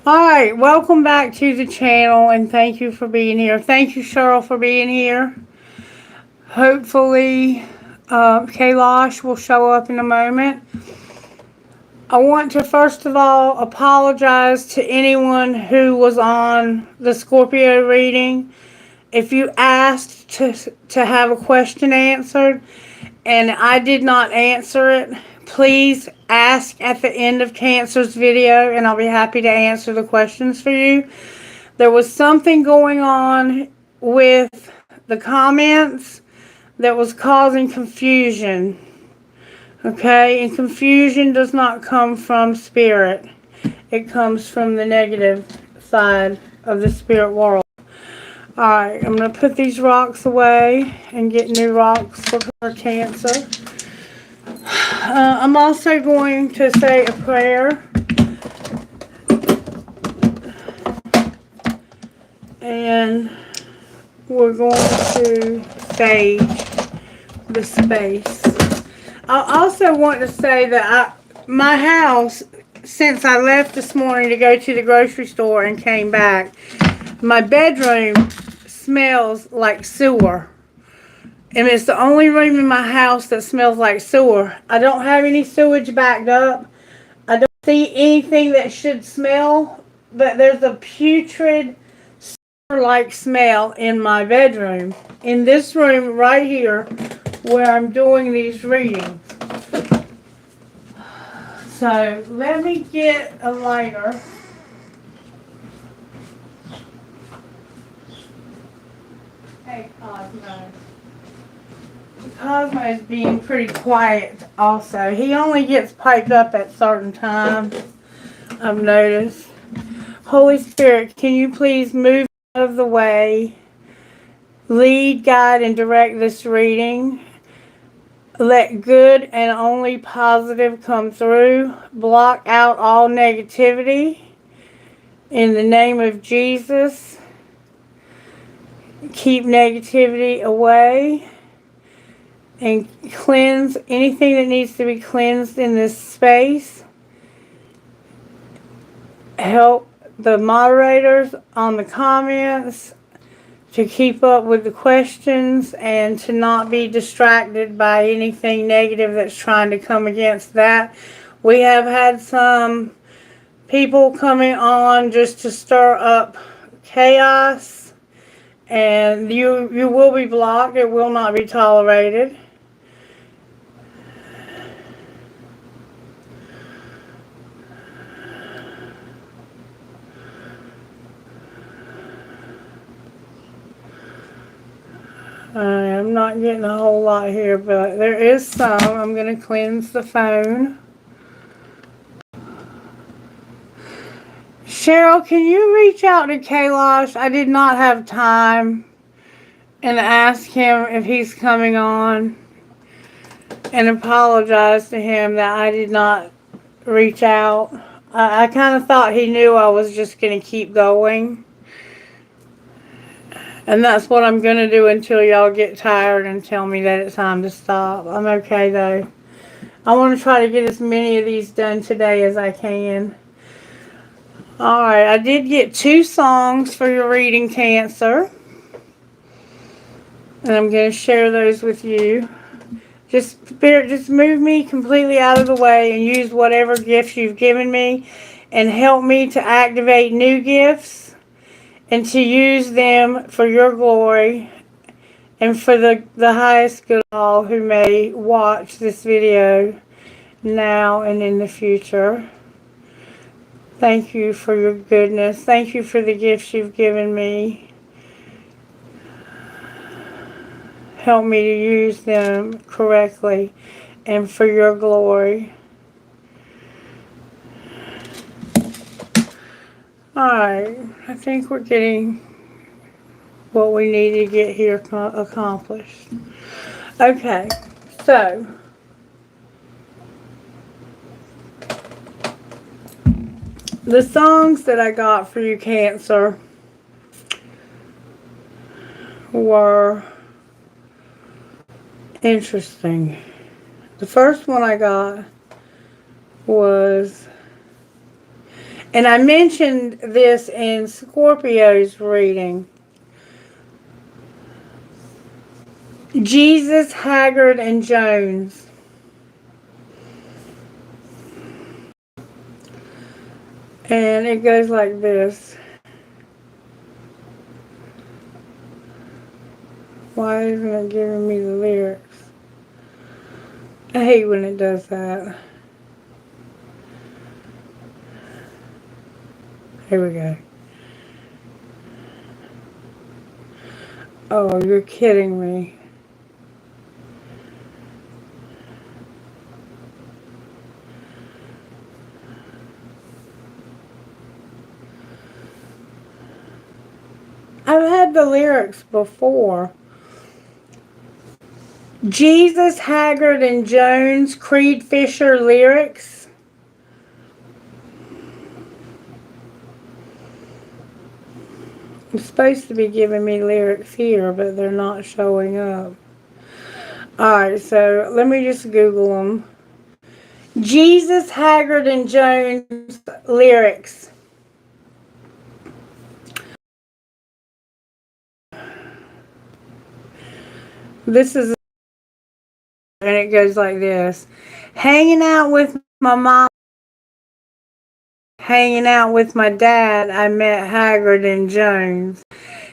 Alright, welcome back to the channel and thank you for being here. Thank you, Cheryl, for being here. Hopefully, Kailash will show up in a moment. I want to first of all apologize to anyone who was on the Scorpio reading. If you asked to have a question answered and I did not answer it, please ask at the end of Cancer's video and I'll be happy to answer the questions for you. There was something going on with the comments that was causing confusion. Okay, and confusion does not come from spirit. It comes from the negative side of the spirit world. Alright, I'm going to put these rocks away and get new rocks for Cancer. I'm also going to say a prayer. And we're going to sage the space. I also want to say that my house, since I left this morning to go to the grocery store and came back, my bedroom smells like sewer. And it's the only room in my house that smells like sewer. I don't have any sewage backed up. I don't see anything that should smell, but there's a putrid sewer-like smell in my bedroom. In this room right here where I'm doing these readings. So let me get a lighter. Hey, Cosmo. Cosmo is being pretty quiet also. He only gets piped up at certain times, I've noticed. Holy Spirit, can you please move out of the way? Lead, guide, and direct this reading. Let good and only positive come through. Block out all negativity. In the name of Jesus, keep negativity away. And cleanse anything that needs to be cleansed in this space. Help the moderators on the comments to keep up with the questions and to not be distracted by anything negative that's trying to come against that. We have had some people coming on just to stir up chaos, and you will be blocked. It will not be tolerated. I'm not getting a whole lot here, but there is some. I'm going to cleanse the phone. Cheryl, can you reach out to Kailash? I did not have time, and ask him if he's coming on and apologize to him that I did not reach out. I kind of thought he knew I was just going to keep going. And that's what I'm going to do until y'all get tired and tell me that it's time to stop. I'm okay, though. I want to try to get as many of these done today as I can. Alright, I did get 2 songs for your reading, Cancer. And I'm going to share those with you. Spirit, just move me completely out of the way and use whatever gifts you've given me. And help me to activate new gifts. And to use them for your glory and for the highest good of all who may watch this video now and in the future. Thank you for your goodness. Thank you for the gifts you've given me. Help me to use them correctly and for your glory. Alright, I think we're getting what we need to get here accomplished. Okay, so the songs that I got for you, Cancer, were interesting. The first one I got was, And I mentioned this in Scorpio's reading. Jesus, Haggard, and Jones. And it goes like this. Why isn't it giving me the lyrics? I hate when it does that. Here we go. Oh, you're kidding me. I've had the lyrics before. Jesus, Haggard, and Jones, Creed Fisher lyrics. It's supposed to be giving me lyrics here, but they're not showing up. Alright, so let me just Google them. Jesus, Haggard, and Jones lyrics. This is, and it goes like this. Hanging out with my mom, hanging out with my dad, I met Haggard and Jones.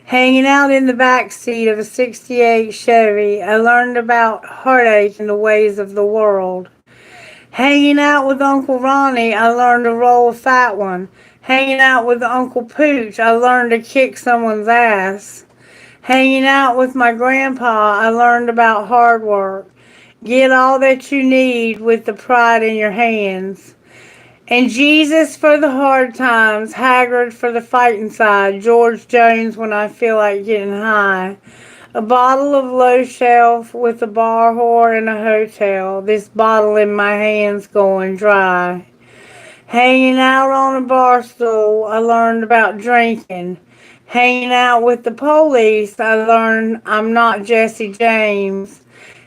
Hanging out in the back seat of a 68 Chevy, I learned about heartache and the ways of the world. Hanging out with Uncle Ronnie, I learned to roll a fat one. Hanging out with Uncle Pooch, I learned to kick someone's ass. Hanging out with my grandpa, I learned about hard work. Get all that you need with the pride in your hands. And Jesus for the hard times, Haggard for the fighting side, George Jones when I feel like getting high. A bottle of low shelf with a bar whore in a hotel, this bottle in my hands going dry. Hanging out on a bar stool, I learned about drinking. Hanging out with the police, I learned I'm not Jesse James.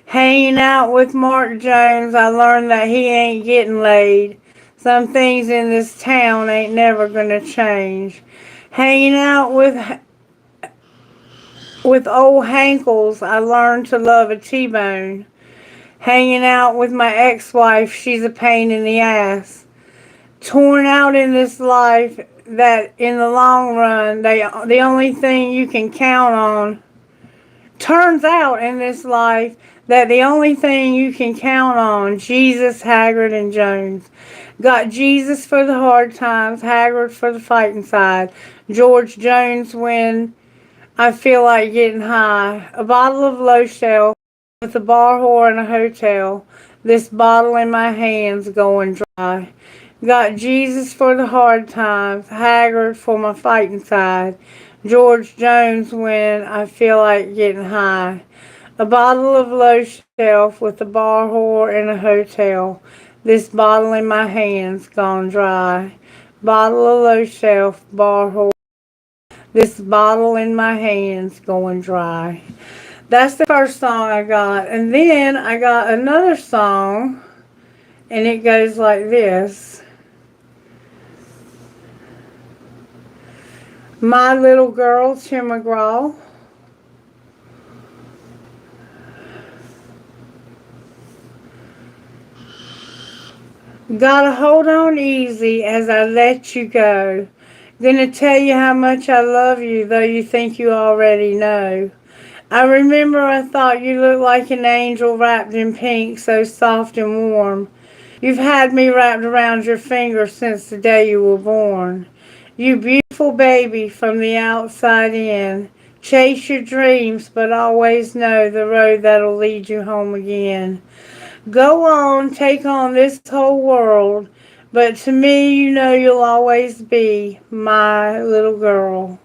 Hanging out with Mark Jones, I learned that he ain't getting laid. Some things in this town ain't never gonna change. Hanging out with old Hankles, I learned to love a T-bone. Hanging out with my ex-wife, she's a pain in the ass. Torn out in this life that in the long run, the only thing you can count on. Turns out in this life that the only thing you can count on, Jesus, Haggard, and Jones. Got Jesus for the hard times, Haggard for the fighting side. George Jones when I feel like getting high. A bottle of low shelf with a bar whore in a hotel. This bottle in my hands going dry. Got Jesus for the hard times, Haggard for my fighting side. George Jones when I feel like getting high. A bottle of low shelf with a bar whore in a hotel. This bottle in my hands gone dry. Bottle of low shelf, bar whore. This bottle in my hands going dry. That's the first song I got. And then I got another song. And it goes like this. My Little Girl, Tim McGraw. Gotta hold on easy as I let you go. Gonna tell you how much I love you, though you think you already know. I remember I thought you looked like an angel wrapped in pink, so soft and warm. You've had me wrapped around your finger since the day you were born. You beautiful baby from the outside in. Chase your dreams, but always know the road that'll lead you home again. Go on, take on this whole world, but to me you know you'll always be my little girl.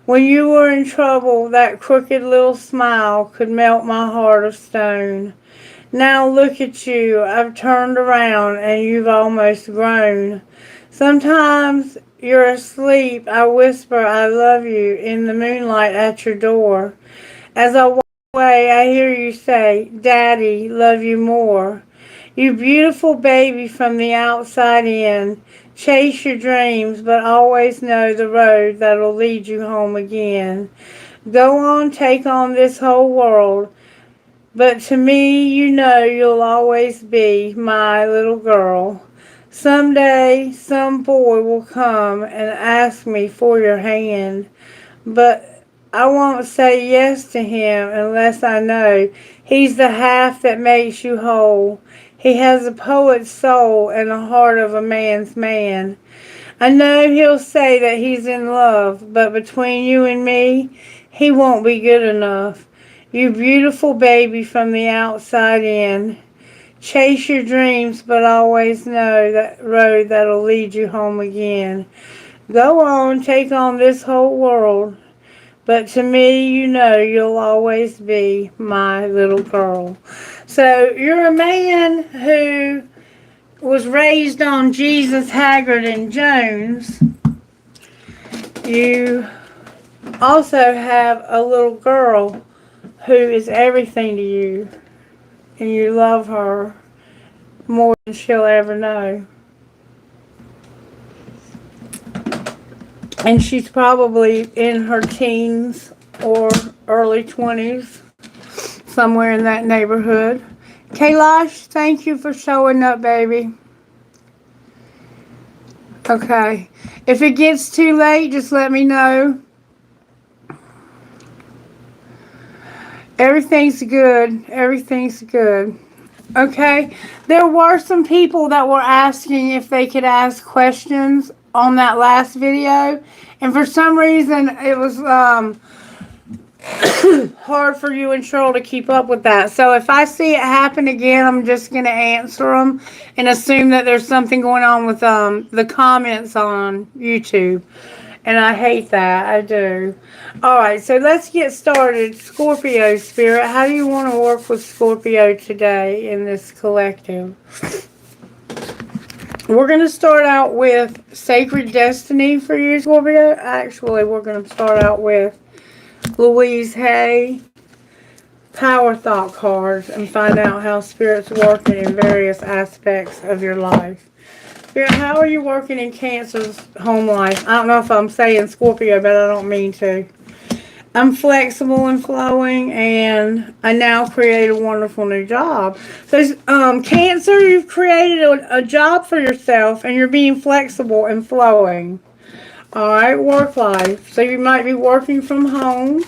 When you were in trouble, that crooked little smile could melt my heart of stone. Now look at you, I've turned around and you've almost grown. Sometimes you're asleep, I whisper I love you in the moonlight at your door. As I walk away, I hear you say, Daddy, love you more. You beautiful baby from the outside in. Chase your dreams, but always know the road that'll lead you home again. Go on, take on this whole world. But to me, you know you'll always be my little girl. Someday, some boy will come and ask me for your hand. But I won't say yes to him unless I know he's the half that makes you whole. He has a poet's soul and the heart of a man's man. I know he'll say that he's in love, but between you and me, he won't be good enough. You beautiful baby from the outside in. Chase your dreams, but always know that road that'll lead you home again. Go on, take on this whole world. But to me, you know you'll always be my little girl. So you're a man who was raised on Jesus, Haggard, and Jones. You also have a little girl who is everything to you, and you love her more than she'll ever know. And she's probably in her teens or early 20s, somewhere in that neighborhood. Kailash, thank you for showing up, baby. Okay. If it gets too late, just let me know. Everything's good. Everything's good. Okay. There were some people that were asking if they could ask questions on that last video. And for some reason, it was hard for you and Cheryl to keep up with that. So if I see it happen again, I'm just going to answer them and assume that there's something going on with the comments on YouTube. And I hate that. I do. Alright, so let's get started. Scorpio Spirit, how do you want to work with Scorpio today in this collective? We're going to start out with Sacred Destiny for you, Scorpio. Actually, we're going to start out with Louise Hay, Power Thought cards, and find out how Spirit's working in various aspects of your life. Spirit, how are you working in Cancer's home life? I don't know if I'm saying Scorpio, but I don't mean to. I'm flexible and flowing, and I now create a wonderful new job. So, Cancer, you've created a job for yourself, and you're being flexible and flowing. Alright, work life. So you might be working from home.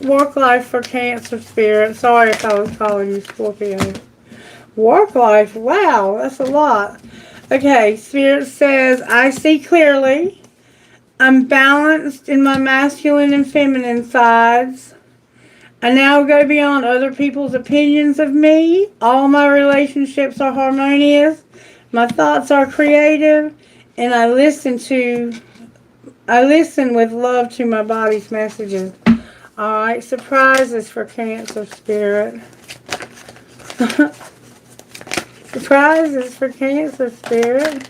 Work life for Cancer Spirit. Sorry if I was calling you Scorpio. Work life. Wow, that's a lot. Okay, Spirit says, I see clearly. I'm balanced in my masculine and feminine sides. I now go beyond other people's opinions of me. All my relationships are harmonious. My thoughts are creative. And I listen with love to my body's messages. Alright, surprises for Cancer Spirit. Surprises for Cancer Spirit.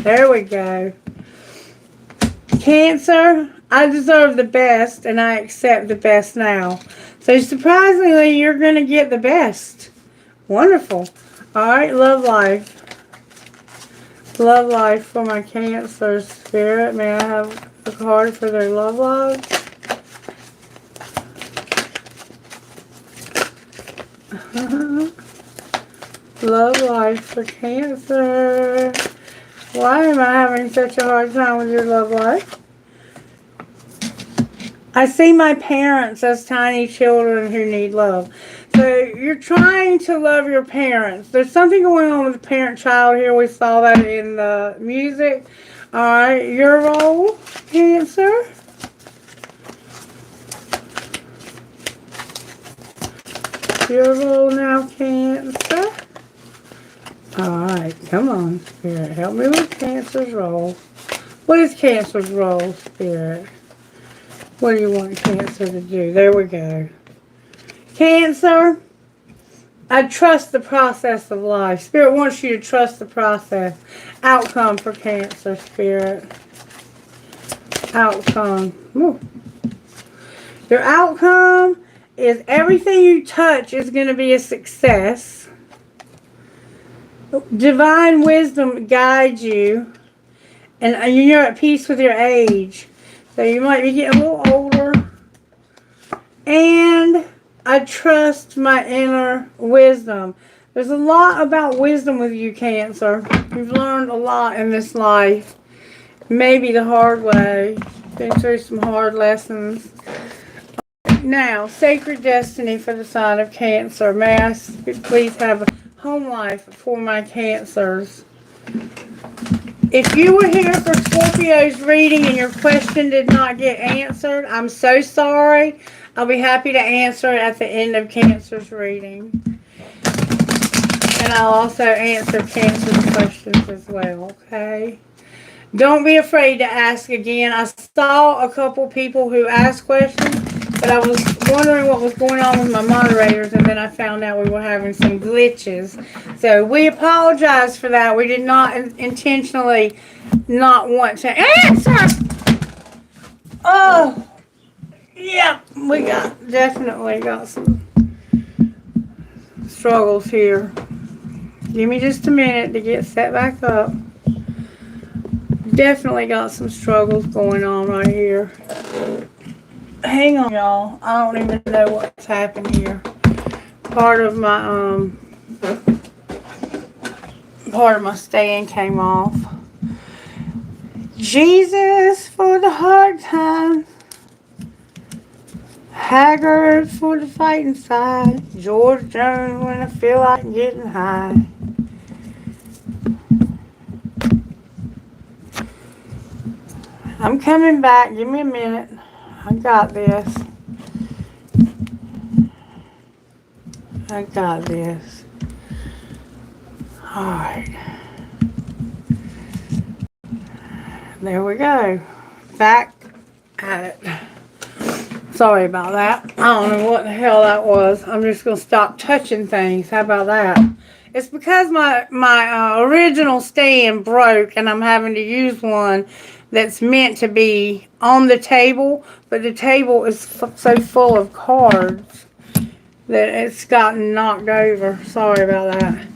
There we go. Cancer, I deserve the best and I accept the best now. So surprisingly, you're going to get the best. Wonderful. Alright, love life. Love life for my Cancer Spirit. May I have a card for their love life? Love life for Cancer. Why am I having such a hard time with your love life? I see my parents as tiny children who need love. So you're trying to love your parents. There's something going on with the parent-child here. We saw that in the music. Alright, your role, Cancer. Your role now, Cancer. Alright, come on, Spirit. Help me with Cancer's role. What is Cancer's role, Spirit? What do you want Cancer to do? There we go. Cancer, I trust the process of life. Spirit wants you to trust the process. Outcome for Cancer, Spirit. Outcome. Woo. Your outcome is everything you touch is going to be a success. Divine wisdom guides you, and you're at peace with your age. So you might be getting a little older. And I trust my inner wisdom. There's a lot about wisdom with you, Cancer. You've learned a lot in this life. Maybe the hard way. Been through some hard lessons. Now, sacred destiny for the sign of Cancer. May I please have a home life for my Cancers? If you were here for Scorpio's reading and your question did not get answered, I'm so sorry. I'll be happy to answer it at the end of Cancer's reading. And I'll also answer Cancer's questions as well, okay? Don't be afraid to ask again. I saw a couple people who asked questions, but I was wondering what was going on with my moderators, and then I found out we were having some glitches. So we apologize for that. We did not intentionally not want to answer. Oh, yeah, we definitely got some struggles here. Give me just a minute to get set back up. Definitely got some struggles going on right here. Hang on, y'all. I don't even know what's happened here. Part of my stand came off. Jesus for the hard times. Haggard for the fighting side. George Jones when I feel like getting high. I'm coming back. Give me a minute. I got this. I got this. Alright. There we go. Back at it. Sorry about that. I don't know what the hell that was. I'm just going to stop touching things. How about that? It's because my original stand broke and I'm having to use one that's meant to be on the table, but the table is so full of cards that it's gotten knocked over. Sorry about that.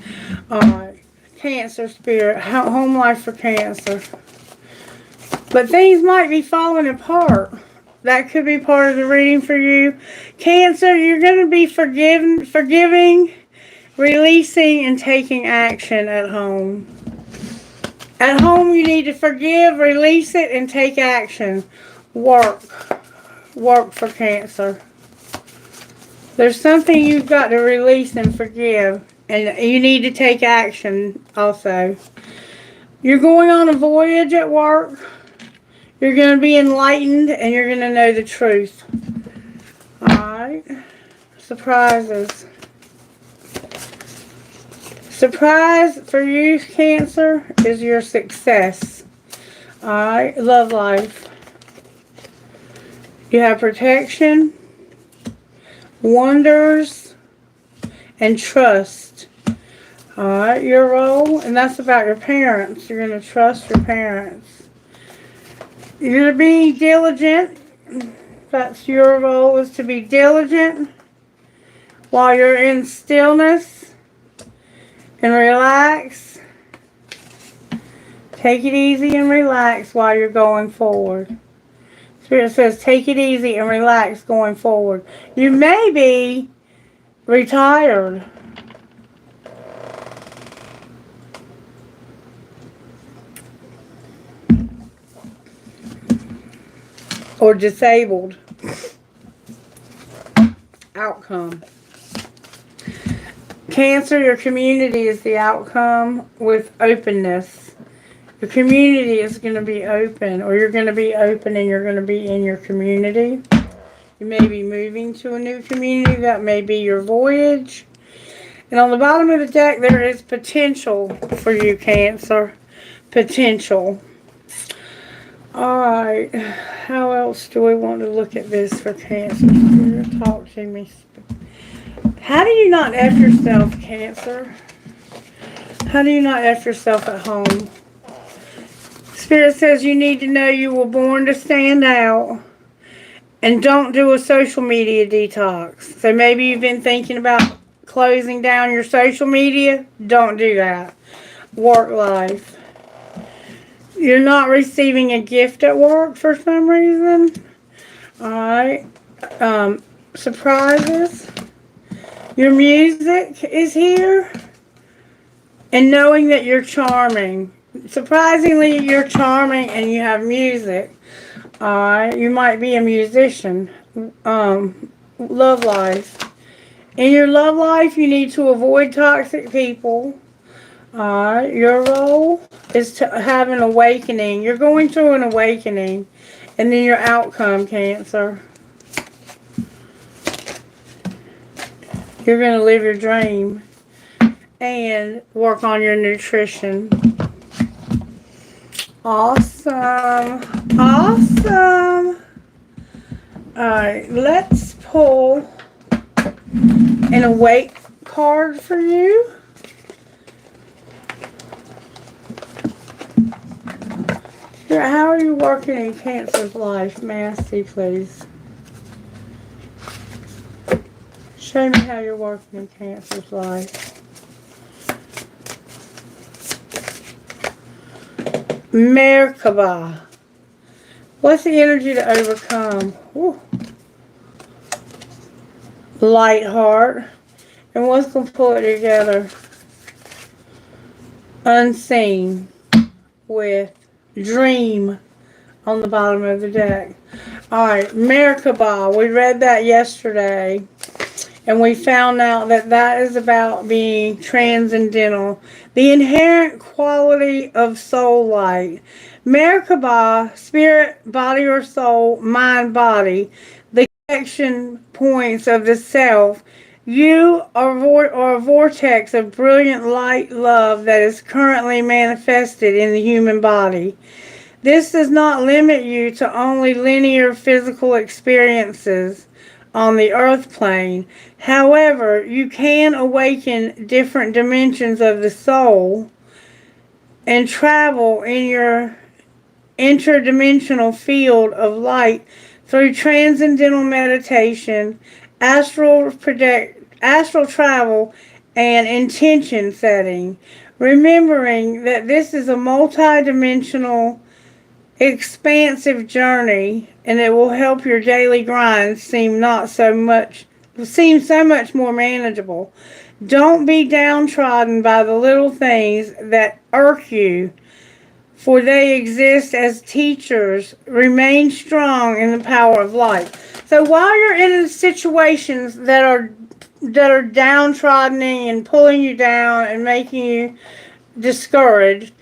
Alright. Cancer spirit. Home life for Cancer. But things might be falling apart. That could be part of the reading for you. Cancer, you're going to be forgiving, releasing, and taking action at home. At home, you need to forgive, release it, and take action. Work for Cancer. There's something you've got to release and forgive, and you need to take action also. You're going on a voyage at work. You're going to be enlightened, and you're going to know the truth. Alright. Surprises. Surprise for you, Cancer, is your success. Alright. Love life. You have protection, wonders, and trust. Alright. Your role, and that's about your parents. You're going to trust your parents. You're being diligent. That's your role, is to be diligent while you're in stillness and relax. Take it easy and relax while you're going forward. Spirit says take it easy and relax going forward. You may be retired. Or disabled. Outcome. Cancer, your community is the outcome with openness. Your community is going to be open, or you're going to be open and you're going to be in your community. You may be moving to a new community. That may be your voyage. And on the bottom of the deck, there is potential for you, Cancer. Potential. Alright, how else do we want to look at this for Cancer? Talk to me. How do you not F yourself, Cancer? How do you not F yourself at home? Spirit says you need to know you were born to stand out. And don't do a social media detox. So maybe you've been thinking about closing down your social media. Don't do that. Work life. You're not receiving a gift at work for some reason. Alright. Surprises. Your music is here. And knowing that you're charming. Surprisingly, you're charming and you have music. Alright. You might be a musician. Love life. In your love life, you need to avoid toxic people. Alright. Your role is to have an awakening. You're going through an awakening. And then your outcome, Cancer. You're going to live your dream. And work on your nutrition. Awesome. Awesome. Alright. Let's pull an awake card for you. How are you working in Cancer's life? May I see, please? Show me how you're working in Cancer's life. Merkaba. What's the energy to overcome? Woo. Light heart. And what's going to pull it together? Unseen. With dream on the bottom of the deck. Alright, Merkaba. We read that yesterday. And we found out that that is about being transcendental. The inherent quality of soul light. Merkaba, spirit, body or soul, mind, body. The connection points of the self. You are a vortex of brilliant light love that is currently manifested in the human body. This does not limit you to only linear physical experiences on the earth plane. However, you can awaken different dimensions of the soul and travel in your interdimensional field of light through transcendental meditation, astral travel, and intention setting. Remembering that this is a multi-dimensional expansive journey, and it will help your daily grind seem so much more manageable. Don't be downtrodden by the little things that irk you, for they exist as teachers. Remain strong in the power of light. So while you're in situations that are downtrodden and pulling you down and making you discouraged,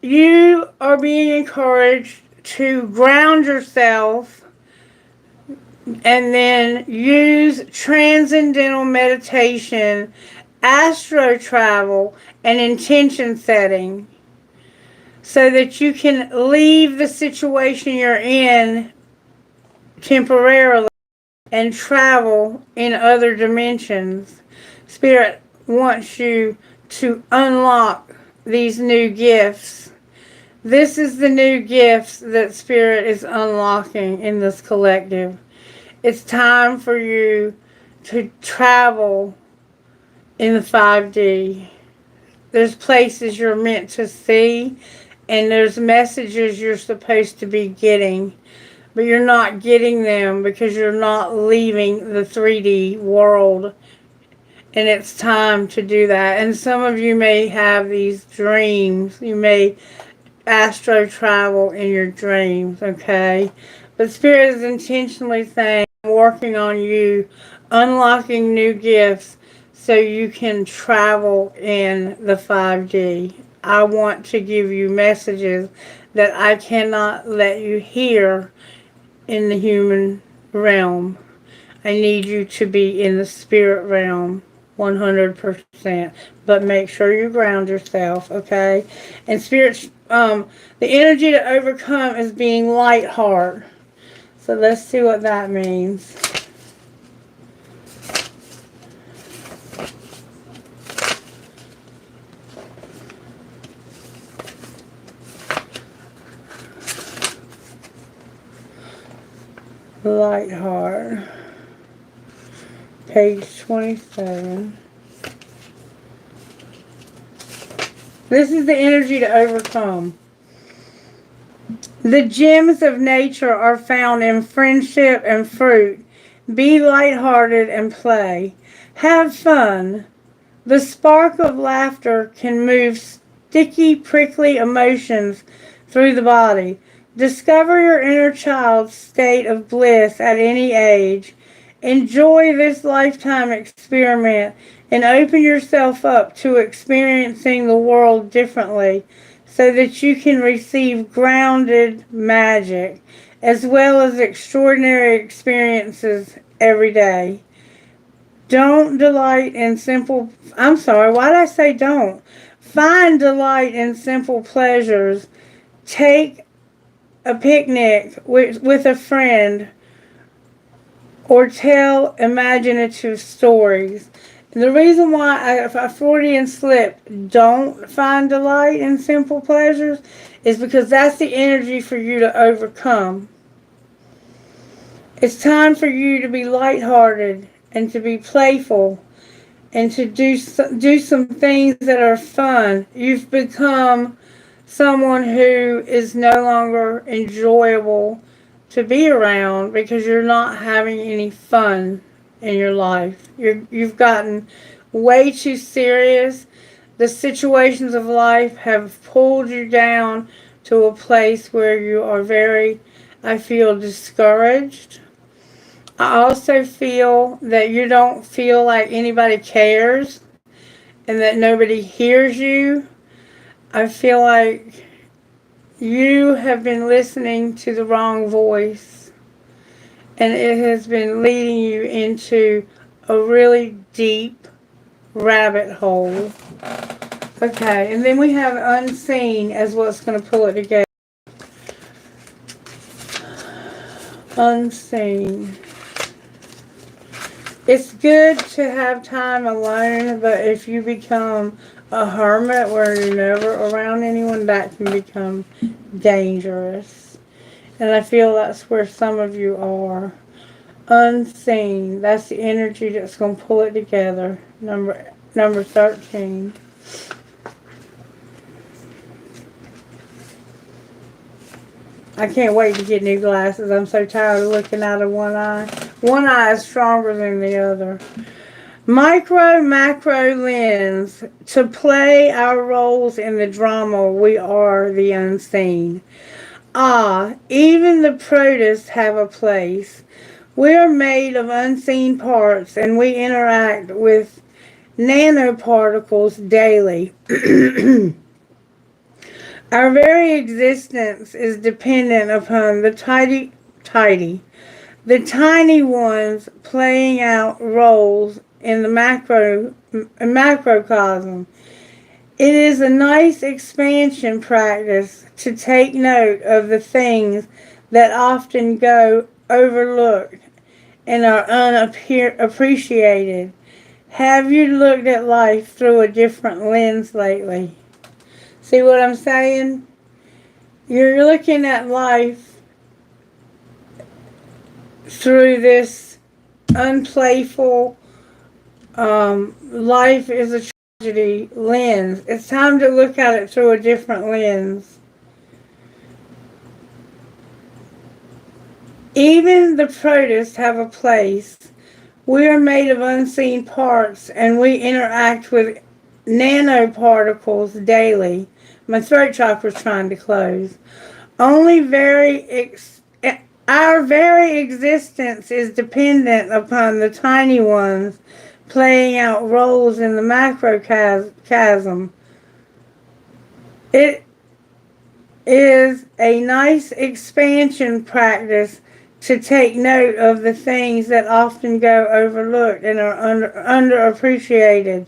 you are being encouraged to ground yourself and then use transcendental meditation, astro travel, and intention setting so that you can leave the situation you're in temporarily and travel in other dimensions. Spirit wants you to unlock these new gifts. This is the new gifts that Spirit is unlocking in this collective. It's time for you to travel in the 5D. There's places you're meant to see, and there's messages you're supposed to be getting, but you're not getting them because you're not leaving the 3D world. And it's time to do that. And some of you may have these dreams. You may astro travel in your dreams, okay? But Spirit is intentionally saying, I'm working on you, unlocking new gifts so you can travel in the 5D. I want to give you messages that I cannot let you hear in the human realm. I need you to be in the spirit realm 100%. But make sure you ground yourself, okay? And Spirit, the energy to overcome is being light heart. So let's see what that means. Light heart. Page 27. This is the energy to overcome. The gems of nature are found in friendship and fruit. Be lighthearted and play. Have fun. The spark of laughter can move sticky, prickly emotions through the body. Discover your inner child's state of bliss at any age. Enjoy this lifetime experiment and open yourself up to experiencing the world differently so that you can receive grounded magic as well as extraordinary experiences every day. Don't delight in simple, I'm sorry, why did I say don't? Find delight in simple pleasures. Take a picnic with a friend or tell imaginative stories. And the reason why a Freudian slip, don't find delight in simple pleasures, is because that's the energy for you to overcome. It's time for you to be lighthearted and to be playful and to do some things that are fun. You've become someone who is no longer enjoyable to be around because you're not having any fun in your life. You've gotten way too serious. The situations of life have pulled you down to a place where you are very, I feel, discouraged. I also feel that you don't feel like anybody cares and that nobody hears you. I feel like you have been listening to the wrong voice and it has been leading you into a really deep rabbit hole. Okay, and then we have unseen as what's going to pull it together. Unseen. It's good to have time alone, but if you become a hermit where you're never around anyone, that can become dangerous. And I feel that's where some of you are. Unseen. That's the energy that's going to pull it together. Number 13. I can't wait to get new glasses. I'm so tired of looking out of one eye. One eye is stronger than the other. Micro, macro lens. To play our roles in the drama, we are the unseen. Even the protists have a place. We are made of unseen parts and we interact with nanoparticles daily. Our very existence is dependent upon the tiny ones playing out roles in the macrocosm. It is a nice expansion practice to take note of the things that often go overlooked and are unappreciated. Have you looked at life through a different lens lately? See what I'm saying? You're looking at life through this unplayful, life is a tragedy lens. It's time to look at it through a different lens. Even the protists have a place. We are made of unseen parts and we interact with nanoparticles daily. My throat chakra's trying to close. Our very existence is dependent upon the tiny ones playing out roles in the macrocosm. It is a nice expansion practice to take note of the things that often go overlooked and are underappreciated.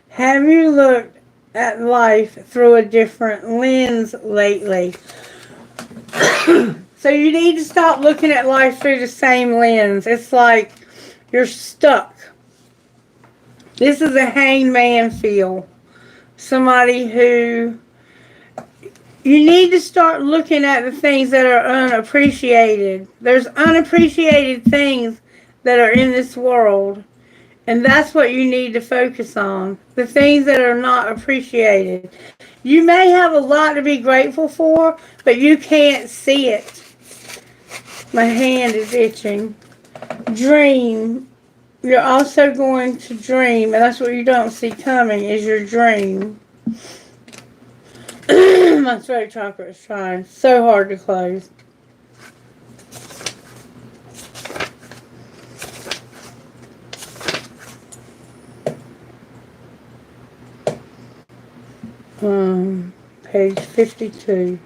Have you looked at life through a different lens lately? So you need to stop looking at life through the same lens. It's like you're stuck. This is a hanged man feel. Somebody who You need to start looking at the things that are unappreciated. There's unappreciated things that are in this world. And that's what you need to focus on. The things that are not appreciated. You may have a lot to be grateful for, but you can't see it. My hand is itching. Dream. You're also going to dream, and that's what you don't see coming is your dream. My throat chakra is trying so hard to close. Page 52.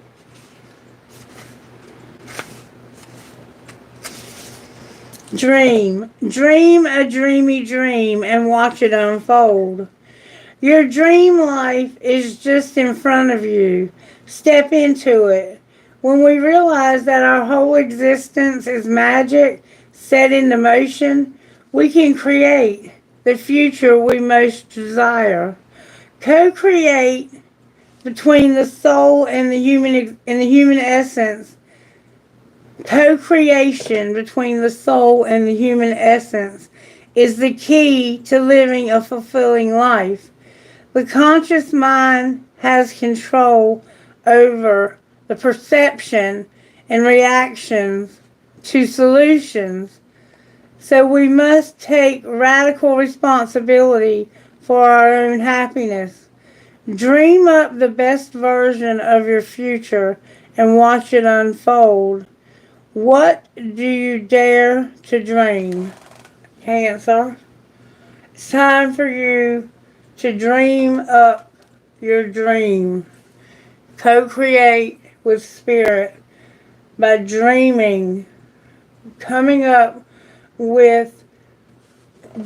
Dream. Dream a dreamy dream and watch it unfold. Your dream life is just in front of you. Step into it. When we realize that our whole existence is magic set into motion, we can create the future we most desire. Co-create between the soul and the human essence. Co-creation between the soul and the human essence is the key to living a fulfilling life. The conscious mind has control over the perception and reactions to solutions. So we must take radical responsibility for our own happiness. Dream up the best version of your future and watch it unfold. What do you dare to dream? Cancer. It's time for you to dream up your dream. Co-create with spirit by dreaming. Coming up with,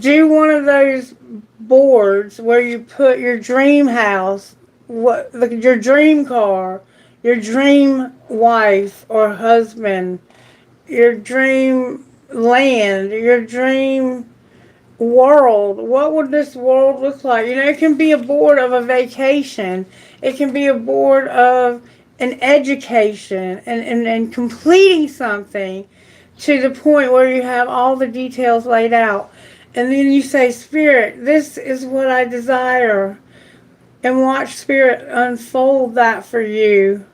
do one of those boards where you put your dream house, your dream car, your dream wife or husband, your dream land, your dream world. What would this world look like? You know, it can be a board of a vacation. It can be a board of an education and completing something to the point where you have all the details laid out. And then you say, Spirit, this is what I desire. And watch Spirit unfold that for you.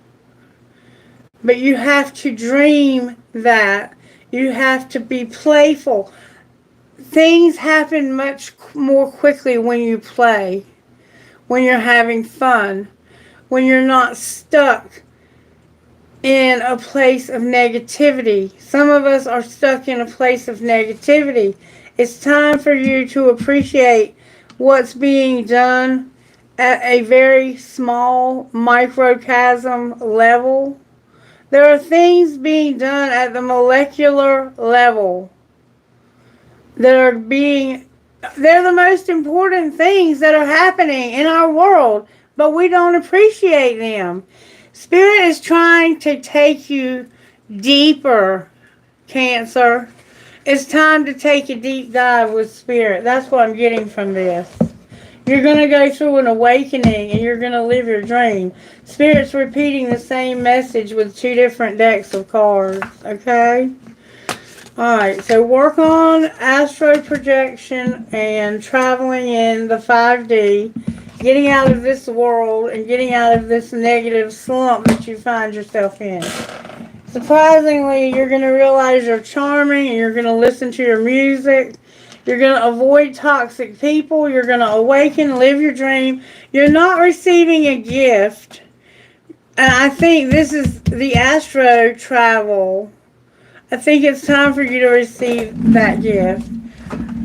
But you have to dream that. You have to be playful. Things happen much more quickly when you play, when you're having fun, when you're not stuck in a place of negativity. Some of us are stuck in a place of negativity. It's time for you to appreciate what's being done at a very small microcosm level. There are things being done at the molecular level they're the most important things that are happening in our world, but we don't appreciate them. Spirit is trying to take you deeper, Cancer. It's time to take a deep dive with Spirit. That's what I'm getting from this. You're going to go through an awakening and you're going to live your dream. Spirit's repeating the same message with 2 different decks of cards, okay? Alright, so work on astro projection and traveling in the 5D, getting out of this world and getting out of this negative slump that you find yourself in. Surprisingly, you're going to realize you're charming and you're going to listen to your music. You're going to avoid toxic people. You're going to awaken, live your dream. You're not receiving a gift. And I think this is the astro travel. I think it's time for you to receive that gift.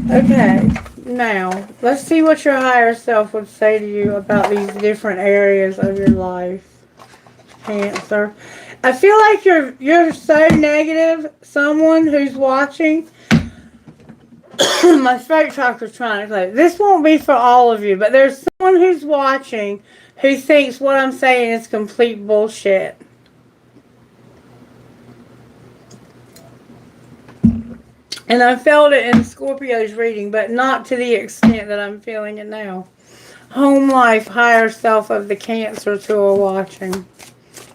Okay, now, let's see what your higher self would say to you about these different areas of your life. Cancer. I feel like you're so negative. Someone who's watching. My throat chakra's trying to close. This won't be for all of you, but there's someone who's watching who thinks what I'm saying is complete bullshit. And I felt it in Scorpio's reading, but not to the extent that I'm feeling it now. Home life, higher self of the Cancers who are watching.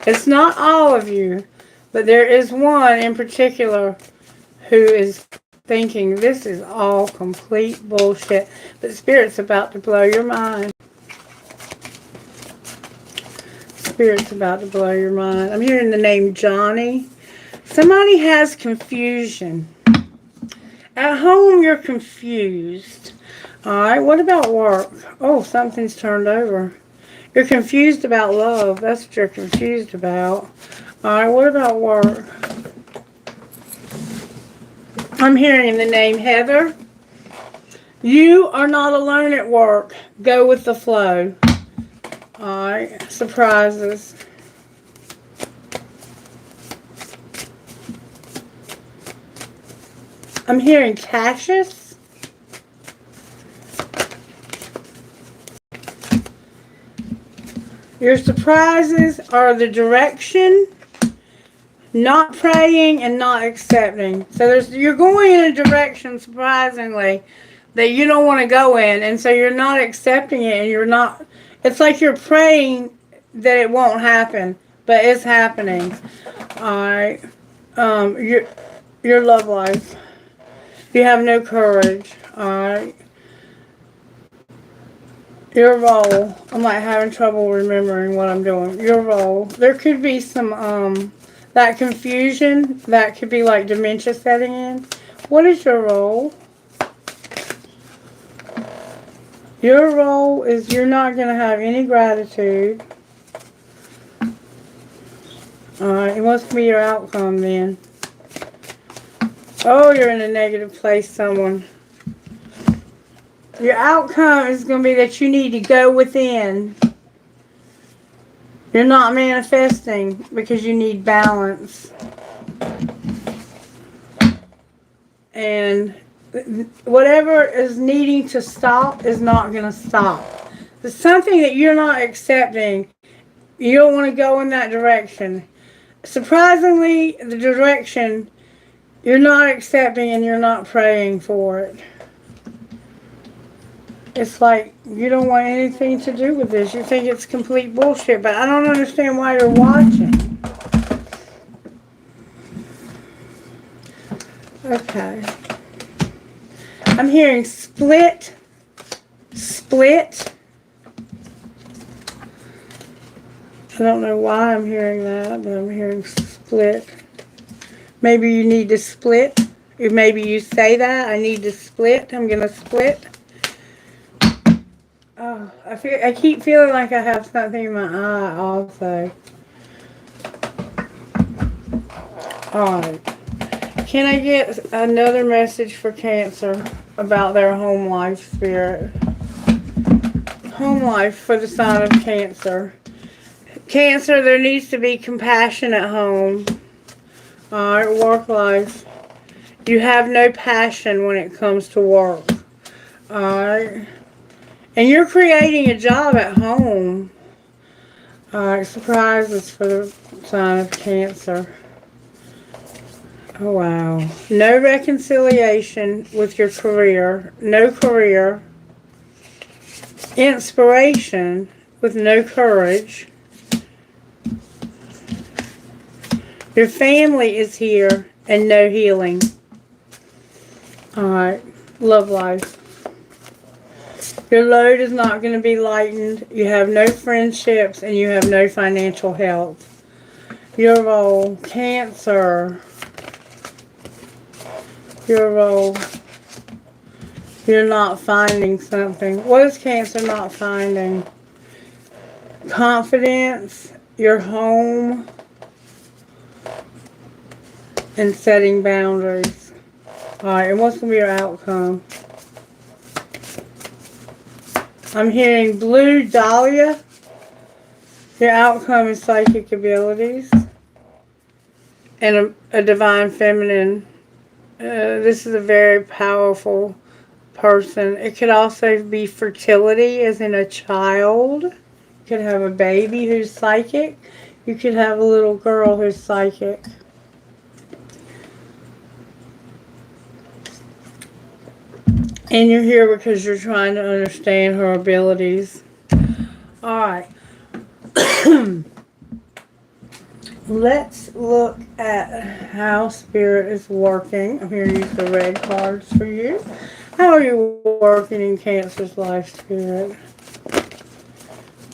It's not all of you, but there is one in particular who is thinking this is all complete bullshit. But Spirit's about to blow your mind. Spirit's about to blow your mind. I'm hearing the name Johnny. Somebody has confusion. At home, you're confused. Alright, what about work? Oh, something's turned over. You're confused about love. That's what you're confused about. Alright, what about work? I'm hearing the name Heather. You are not alone at work. Go with the flow. Alright, surprises. I'm hearing Cassius. Your surprises are the direction, not praying, and not accepting. So you're going in a direction, surprisingly, that you don't want to go in. And so you're not accepting it, and you're not... It's like you're praying that it won't happen, but it's happening. Alright. Your love life. You have no courage. Alright. Your role. I'm like having trouble remembering what I'm doing. Your role. There could be some, that confusion. That could be like dementia setting in. What is your role? Your role is you're not going to have any gratitude. Alright, it must be your outcome then. Oh, you're in a negative place, someone. Your outcome is going to be that you need to go within. You're not manifesting because you need balance. And whatever is needing to stop is not going to stop. There's something that you're not accepting. You don't want to go in that direction. Surprisingly, the direction you're not accepting and you're not praying for it. It's like you don't want anything to do with this. You think it's complete bullshit, but I don't understand why you're watching. Okay. I'm hearing split. Split. I don't know why I'm hearing that, but I'm hearing split. Maybe you need to split. Maybe you say that. I need to split. I'm going to split. Oh, I keep feeling like I have something in my eye also. Alright. Can I get another message for Cancer about their home life, Spirit? Home life for the sign of Cancer. Cancer, there needs to be compassion at home. Alright, work life. You have no passion when it comes to work. Alright. And you're creating a job at home. Alright, surprises for the sign of Cancer. Oh, wow. No reconciliation with your career. No career. Inspiration with no courage. Your family is here and no healing. Alright. Love life. Your load is not going to be lightened. You have no friendships and you have no financial health. Your role. Cancer. Your role. You're not finding something. What is Cancer not finding? Confidence. Your home. And setting boundaries. Alright, and what's going to be your outcome? I'm hearing Blue Dahlia. Your outcome is psychic abilities. And a divine feminine. This is a very powerful person. It could also be fertility, as in a child. You could have a baby who's psychic. You could have a little girl who's psychic. And you're here because you're trying to understand her abilities. Alright. Let's look at how Spirit is working. I'm going to use the red cards for you. How are you working in Cancer's life, Spirit?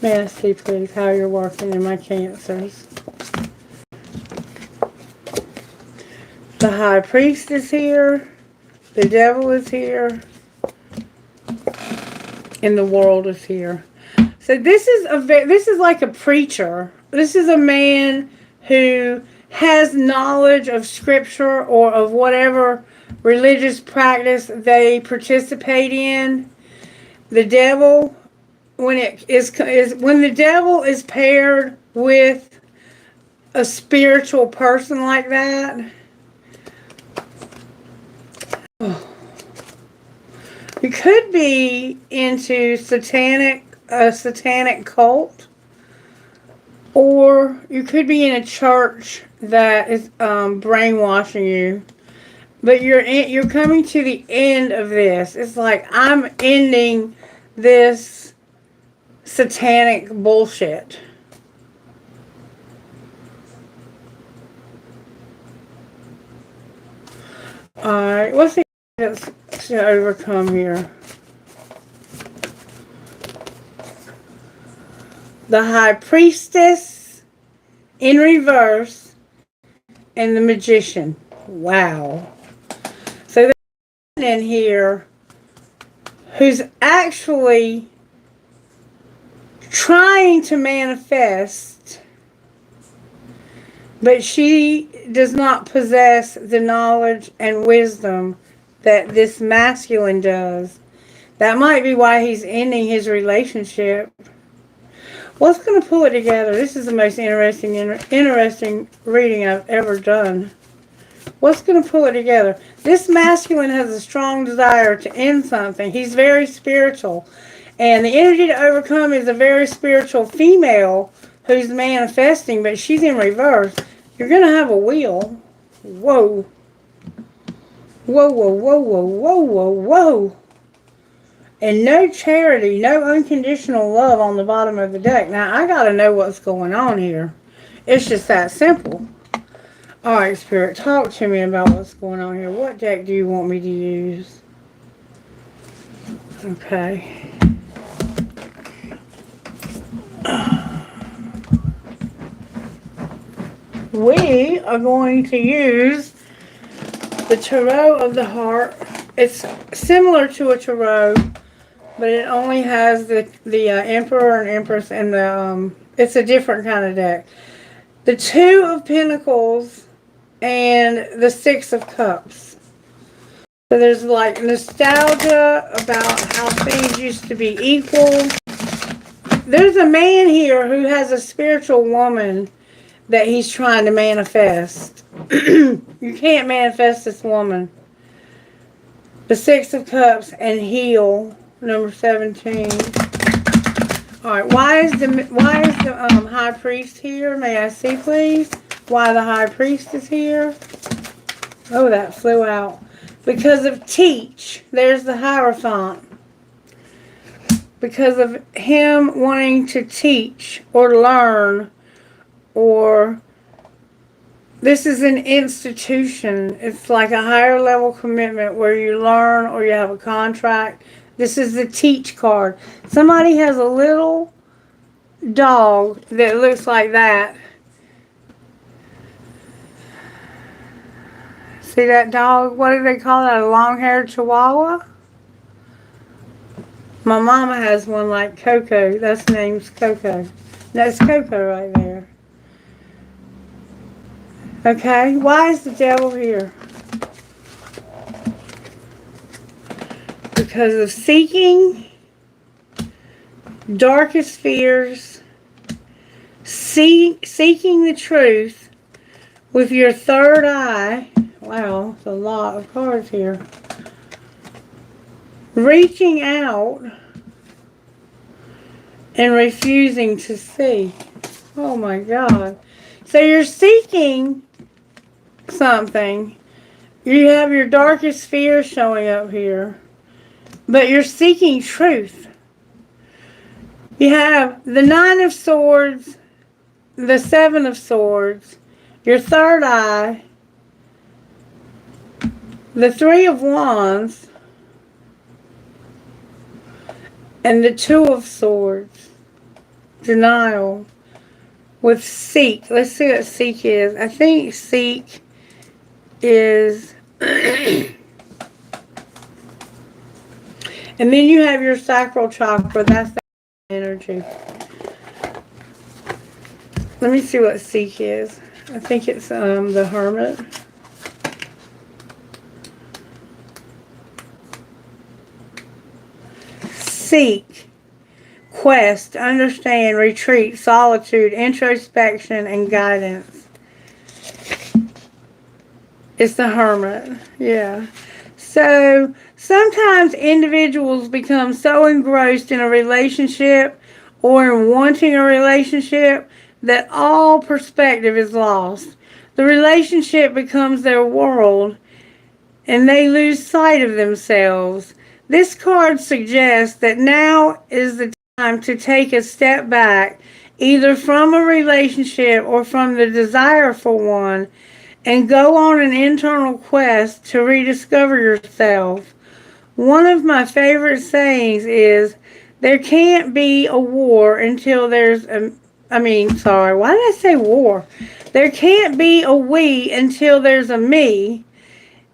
May I see, please, how you're working in my Cancers? The High Priest is here. The Devil is here. And the World is here. So this is like a preacher. This is a man who has knowledge of Scripture or of whatever religious practice they participate in. The devil, when the devil is paired with a spiritual person like that, you could be into a satanic cult. Or you could be in a church that is brainwashing you. But you're coming to the end of this. It's like, I'm ending this satanic bullshit. Alright, what's the that's to overcome here? The High Priestess in reverse and the Magician. Wow. So there's a woman in here who's actually trying to manifest, but she does not possess the knowledge and wisdom that this masculine does. That might be why he's ending his relationship. What's going to pull it together? This is the most interesting reading I've ever done. What's going to pull it together? This masculine has a strong desire to end something. He's very spiritual. And the energy to overcome is a very spiritual female who's manifesting, but she's in reverse. You're going to have a wheel. Whoa. Whoa, whoa, whoa, whoa, whoa, whoa, whoa. And no charity, no unconditional love on the bottom of the deck. Now, I got to know what's going on here. It's just that simple. All right, Spirit, talk to me about what's going on here. What deck do you want me to use? Okay. We are going to use the Tarot of the Heart. It's similar to a tarot, but it only has the Emperor and Empress and it's a different kind of deck. The Two of Pentacles and the Six of Cups. So there's like nostalgia about how things used to be equal. There's a man here who has a spiritual woman that he's trying to manifest. You can't manifest this woman. The Six of Cups and Heal, number 17. All right, why is the High Priest here? May I see, please? Why the High Priest is here? Oh, that flew out. Because of teach. There's the Hierophant. Because of him wanting to teach or learn, or this is an institution. It's like a higher level commitment where you learn or you have a contract. This is the teach card. Somebody has a little dog that looks like that. See that dog? What do they call that? A long-haired chihuahua? My mama has one like Coco. That's name's Coco. That's Coco right there. Okay, why is the devil here? Because of seeking darkest fears, seeking the truth with your third eye. Wow, it's a lot of cards here. Reaching out and refusing to see. Oh my God. So you're seeking something. You have your darkest fears showing up here. But you're seeking truth. You have the Nine of Swords, the Seven of Swords, your third eye, the Three of Wands, and the Two of Swords. Denial. With seek. Let's see what seek is. I think seek is... and then you have your sacral chakra. That's the energy. Let me see what seek is. I think it's the Hermit. Seek, quest, understand, retreat, solitude, introspection, and guidance. It's the Hermit, yeah. So sometimes individuals become so engrossed in a relationship or in wanting a relationship that all perspective is lost. The relationship becomes their world and they lose sight of themselves. This card suggests that now is the time to take a step back, either from a relationship or from the desire for one, and go on an internal quest to rediscover yourself. One of my favorite sayings is, there can't be a war until there's why did I say war? There can't be a we until there's a me.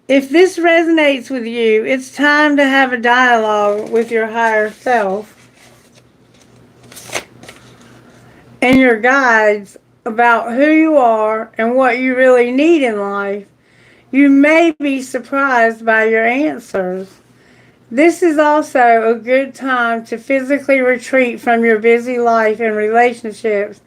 If this resonates with you, it's time to have a dialogue with your higher self and your guides about who you are and what you really need in life. You may be surprised by your answers. This is also a good time to physically retreat from your busy life and relationships.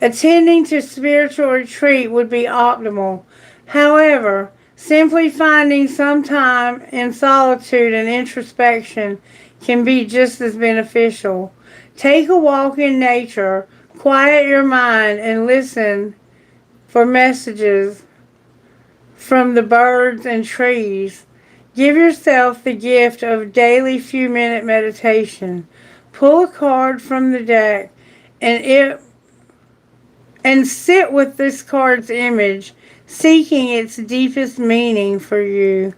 Attending to spiritual retreat would be optimal. However, simply finding some time in solitude and introspection can be just as beneficial. Take a walk in nature, quiet your mind, and listen for messages from the birds and trees. Give yourself the gift of daily few-minute meditation. Pull a card from the deck and sit with this card's image, seeking its deepest meaning for you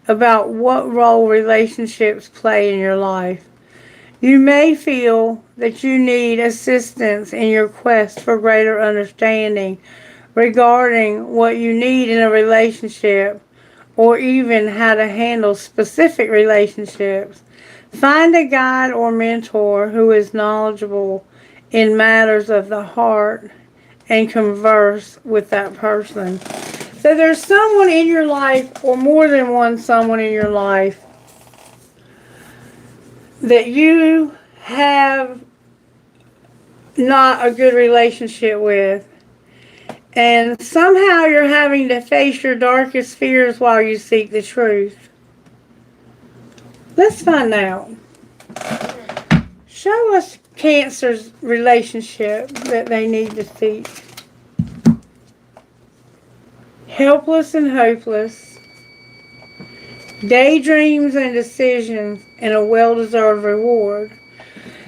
about what role relationships play in your life. You may feel that you need assistance in your quest for greater understanding regarding what you need in a relationship, or even how to handle specific relationships. Find a guide or mentor who is knowledgeable in matters of the heart and converse with that person. So there's someone in your life, or more than one someone in your life, that you have not a good relationship with. And somehow you're having to face your darkest fears while you seek the truth. Let's find out. Show us Cancer's relationship that they need to seek. Helpless and hopeless. Daydreams and decisions, and a well-deserved reward.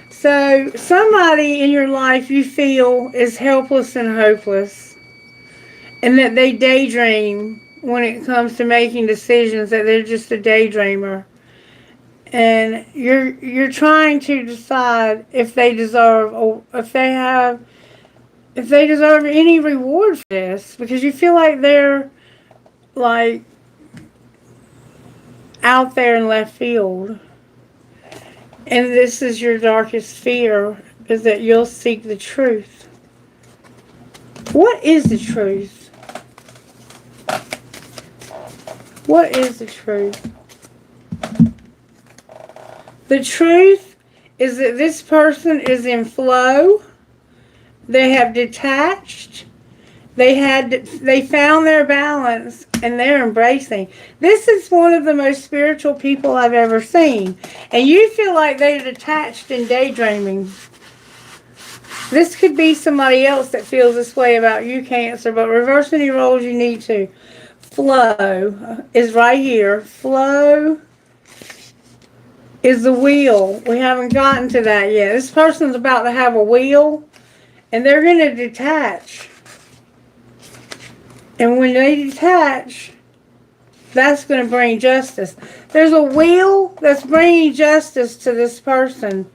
So somebody in your life you feel is helpless and hopeless, and that they daydream when it comes to making decisions, that they're just a daydreamer. And you're trying to decide if they deserve, or if they deserve any reward for this, because you feel like they're like out there in left field. And this is your darkest fear, is that you'll seek the truth. What is the truth? What is the truth? The truth is that this person is in flow. They have detached. They found their balance, and they're embracing. This is one of the most spiritual people I've ever seen. And you feel like they're detached and daydreaming. This could be somebody else that feels this way about you, Cancer, but reverse any roles you need to. Flow is right here. Flow is the wheel. We haven't gotten to that yet. This person's about to have a wheel, and they're going to detach. And when they detach, that's going to bring justice. There's a wheel that's bringing justice to this person.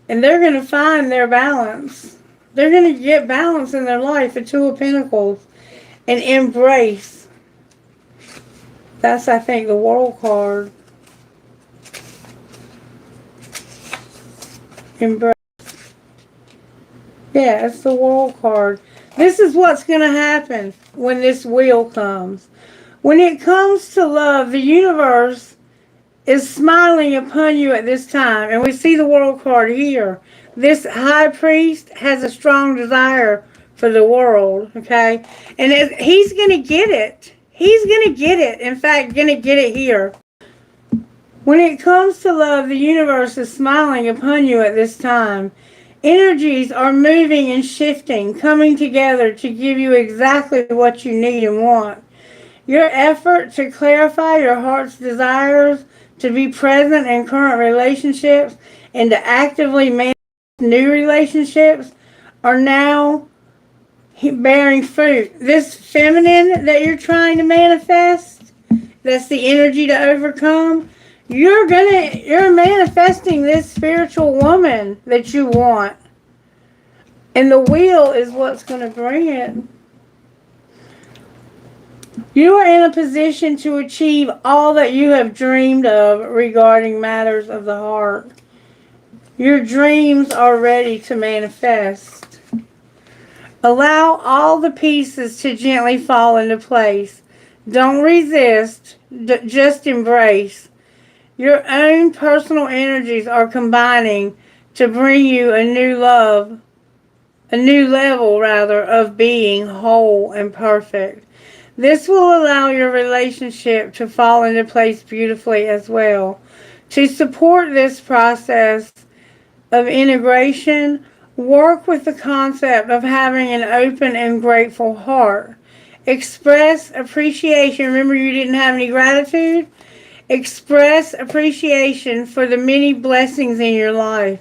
And they're going to find their balance. They're going to get balance in their life, the Two of Pentacles. And embrace. That's, I think, the World card. Embrace. Yeah, it's the World card. This is what's going to happen when this wheel comes. When it comes to love, the universe is smiling upon you at this time. And we see the World card here. This high priest has a strong desire for the world, okay? And he's going to get it. He's going to get it. In fact, going to get it here. When it comes to love, the universe is smiling upon you at this time. Energies are moving and shifting, coming together to give you exactly what you need and want. Your effort to clarify your heart's desires, to be present in current relationships, and to actively manage new relationships are now bearing fruit. This feminine that you're trying to manifest, that's the energy to overcome, you're manifesting this spiritual woman that you want. And the wheel is what's going to bring it. You are in a position to achieve all that you have dreamed of regarding matters of the heart. Your dreams are ready to manifest. Allow all the pieces to gently fall into place. Don't resist, just embrace. Your own personal energies are combining to bring you a new level of being whole and perfect. This will allow your relationship to fall into place beautifully as well. To support this process of integration, work with the concept of having an open and grateful heart. Express appreciation. Remember, you didn't have any gratitude? Express appreciation for the many blessings in your life.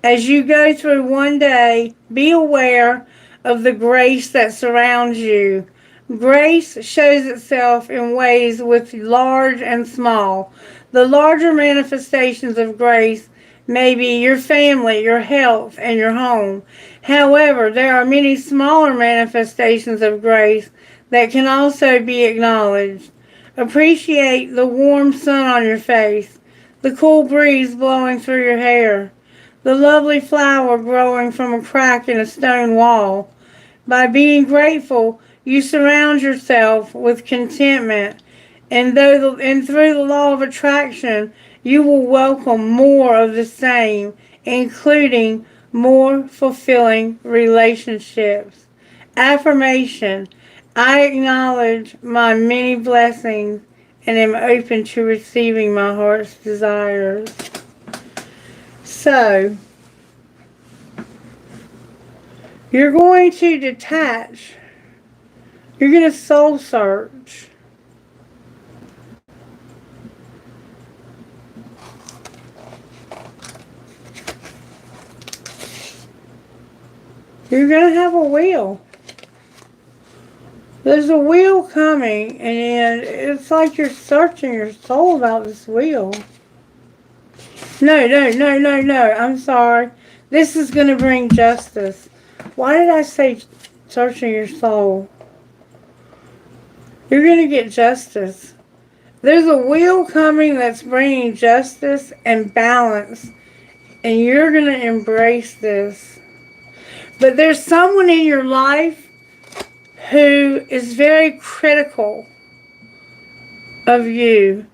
As you go through one day, be aware of the grace that surrounds you. Grace shows itself in ways with large and small. The larger manifestations of grace may be your family, your health, and your home. However, there are many smaller manifestations of grace that can also be acknowledged. Appreciate the warm sun on your face, the cool breeze blowing through your hair, the lovely flower growing from a crack in a stone wall. By being grateful, you surround yourself with contentment, and through the law of attraction, you will welcome more of the same, including more fulfilling relationships. Affirmation: I acknowledge my many blessings and am open to receiving my heart's desires. So, you're going to detach. You're going to soul search. You're going to have a wheel. There's a wheel coming, and it's like you're searching your soul about this wheel. No. I'm sorry. This is going to bring justice. Why did I say searching your soul? You're going to get justice. There's a wheel coming that's bringing justice and balance, and you're going to embrace this. But there's someone in your life who is very critical of you,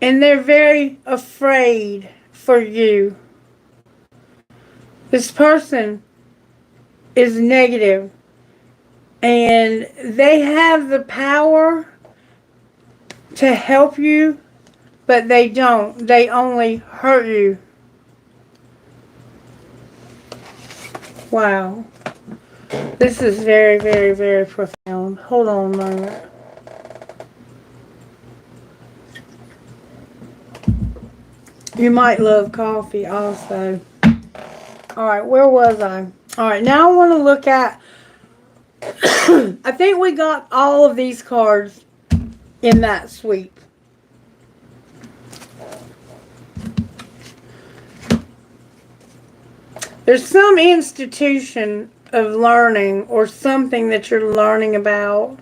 and they're very afraid for you. This person is negative, and they have the power to help you, but they don't. They only hurt you. Wow. This is very, very, very profound. Hold on a moment. You might love coffee also. Alright, where was I? Alright, now I want to look at I think we got all of these cards in that sweep. There's some institution of learning or something that you're learning about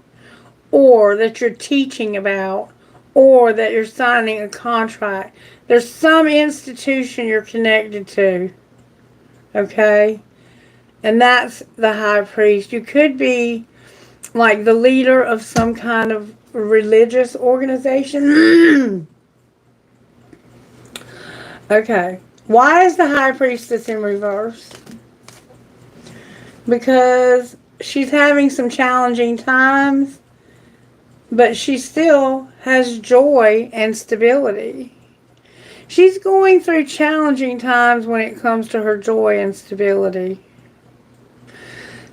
or that you're teaching about or that you're signing a contract. There's some institution you're connected to. Okay? And that's the high priest. You could be like the leader of some kind of religious organization. Okay. Why is the high priestess in reverse? Because she's having some challenging times, but she still has joy and stability. She's going through challenging times when it comes to her joy and stability.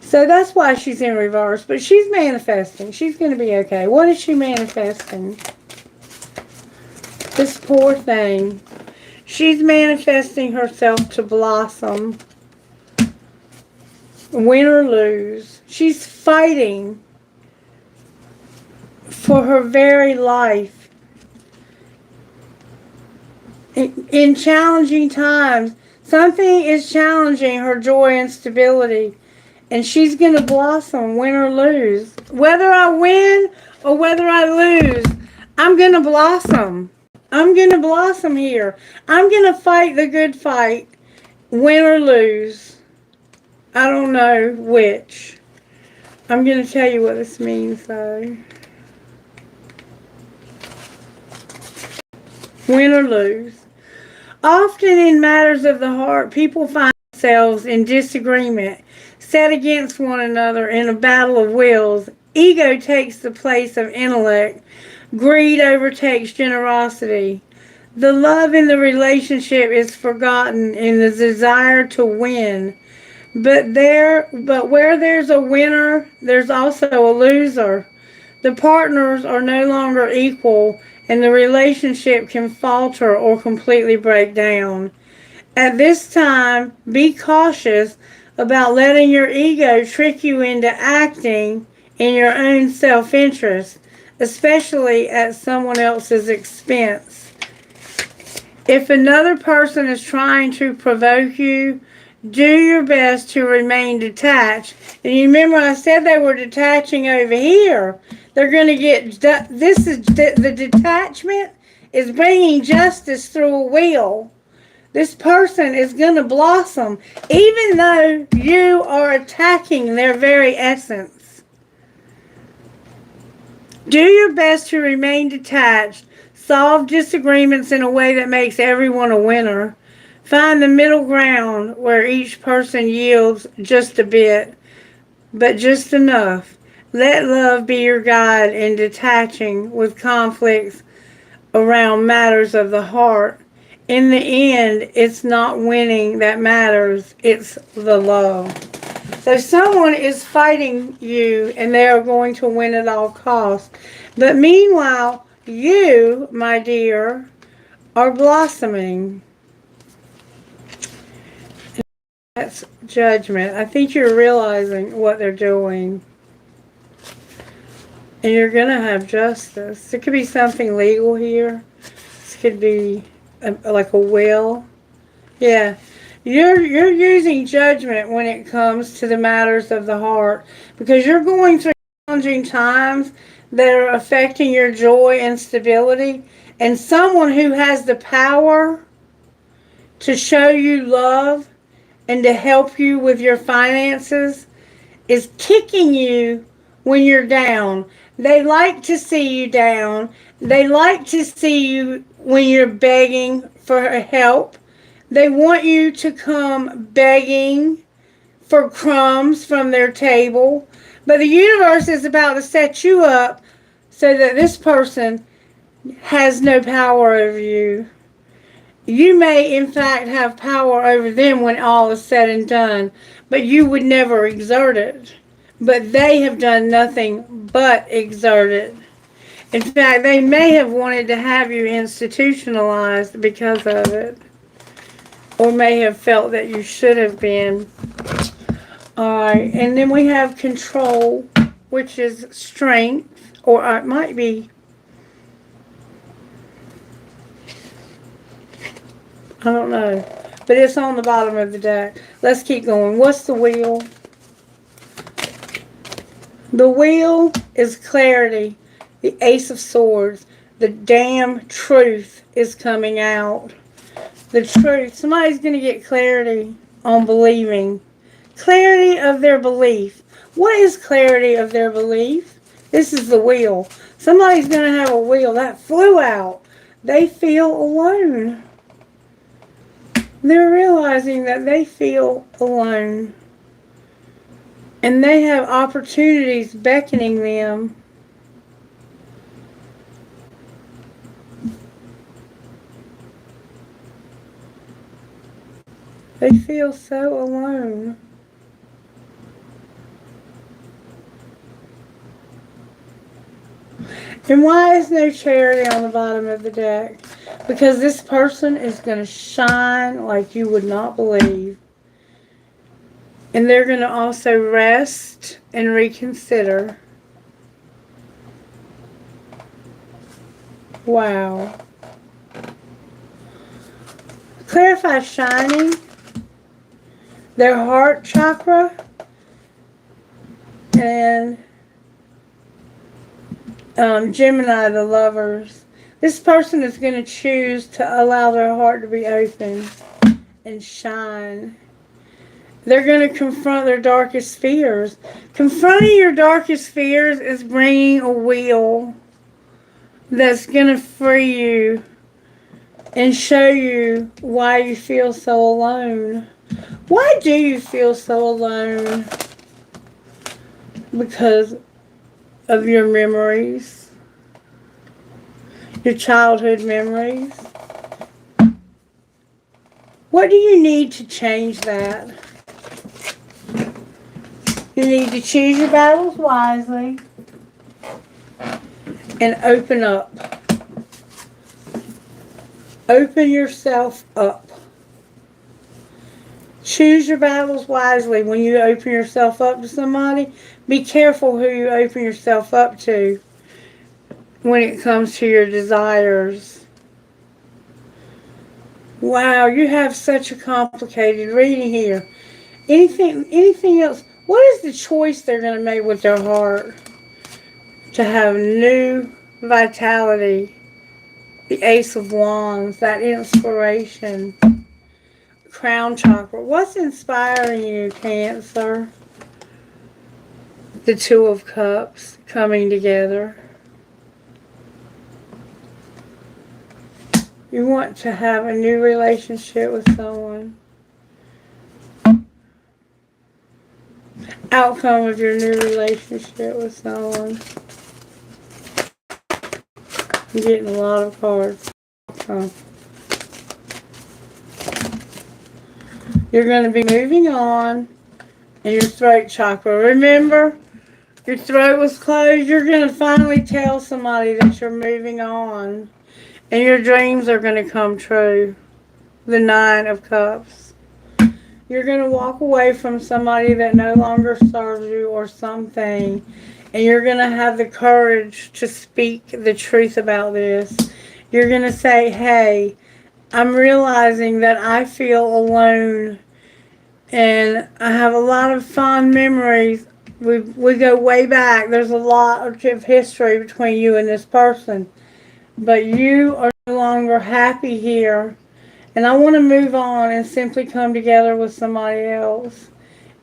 So that's why she's in reverse, but she's manifesting. She's going to be okay. What is she manifesting? This poor thing. She's manifesting herself to blossom. Win or lose. She's fighting for her very life. In challenging times, something is challenging her joy and stability. And she's going to blossom, win or lose. Whether I win or whether I lose, I'm going to blossom. I'm going to blossom here. I'm going to fight the good fight, win or lose. I don't know which. I'm going to tell you what this means, though. Win or lose. Often in matters of the heart, people find themselves in disagreement, set against one another in a battle of wills. Ego takes the place of intellect. Greed overtakes generosity. The love in the relationship is forgotten in the desire to win. But where there's a winner, there's also a loser. The partners are no longer equal, and the relationship can falter or completely break down. At this time, be cautious about letting your ego trick you into acting in your own self-interest, especially at someone else's expense. If another person is trying to provoke you, do your best to remain detached. And you remember I said they were detaching over here. They're going to get, the detachment is bringing justice through a wheel. This person is going to blossom, even though you are attacking their very essence. Do your best to remain detached. Solve disagreements in a way that makes everyone a winner. Find the middle ground where each person yields just a bit, but just enough. Let love be your guide in detaching with conflicts around matters of the heart. In the end, it's not winning that matters, it's the love. So someone is fighting you and they are going to win at all costs. But meanwhile, you, my dear, are blossoming. That's judgment. I think you're realizing what they're doing. And you're going to have justice. It could be something legal here. This could be like a will. Yeah. You're using judgment when it comes to the matters of the heart. Because you're going through challenging times that are affecting your joy and stability. And someone who has the power to show you love and to help you with your finances is kicking you when you're down. They like to see you down. They like to see you when you're begging for help. They want you to come begging for crumbs from their table. But the universe is about to set you up so that this person has no power over you. You may, in fact, have power over them when all is said and done, but you would never exert it. But they have done nothing but exert it. In fact, they may have wanted to have you institutionalized because of it, or may have felt that you should have been. All right, and then we have control. which is strength, or it might be, I don't know, but it's on the bottom of the deck. Let's keep going. What's the wheel? The wheel is clarity, the Ace of Swords. The damn truth is coming out. The truth. Somebody's going to get clarity on believing. Clarity of their belief. What is clarity of their belief? This is the wheel. Somebody's going to have a wheel. That flew out. They feel alone. They're realizing that they feel alone. And they have opportunities beckoning them. They feel so alone. And why is no charity on the bottom of the deck? Because this person is going to shine like you would not believe. And they're going to also rest and reconsider. Wow. Clarify shining. Their heart chakra. And Gemini, the lovers. This person is going to choose to allow their heart to be open and shine. They're going to confront their darkest fears. Confronting your darkest fears is bringing a wheel that's going to free you and show you why you feel so alone. Why do you feel so alone? Because of your memories, your childhood memories. What do you need to change that? You need to choose your battles wisely and open up. Open yourself up. Choose your battles wisely when you open yourself up to somebody. Be careful who you open yourself up to when it comes to your desires. Wow, you have such a complicated reading here. Anything else? What is the choice they're going to make with their heart? To have new vitality. The Ace of Wands, that inspiration. Crown chakra. What's inspiring you, Cancer? The Two of Cups coming together. You want to have a new relationship with someone. Outcome of your new relationship with someone. I'm getting a lot of cards. You're going to be moving on in your throat chakra. Remember, your throat was closed. You're going to finally tell somebody that you're moving on. And your dreams are going to come true. The Nine of Cups. You're going to walk away from somebody that no longer serves you or something. And you're going to have the courage to speak the truth about this. You're going to say, hey, I'm realizing that I feel alone. And I have a lot of fond memories. We go way back. There's a lot of history between you and this person. But you are no longer happy here. And I want to move on and simply come together with somebody else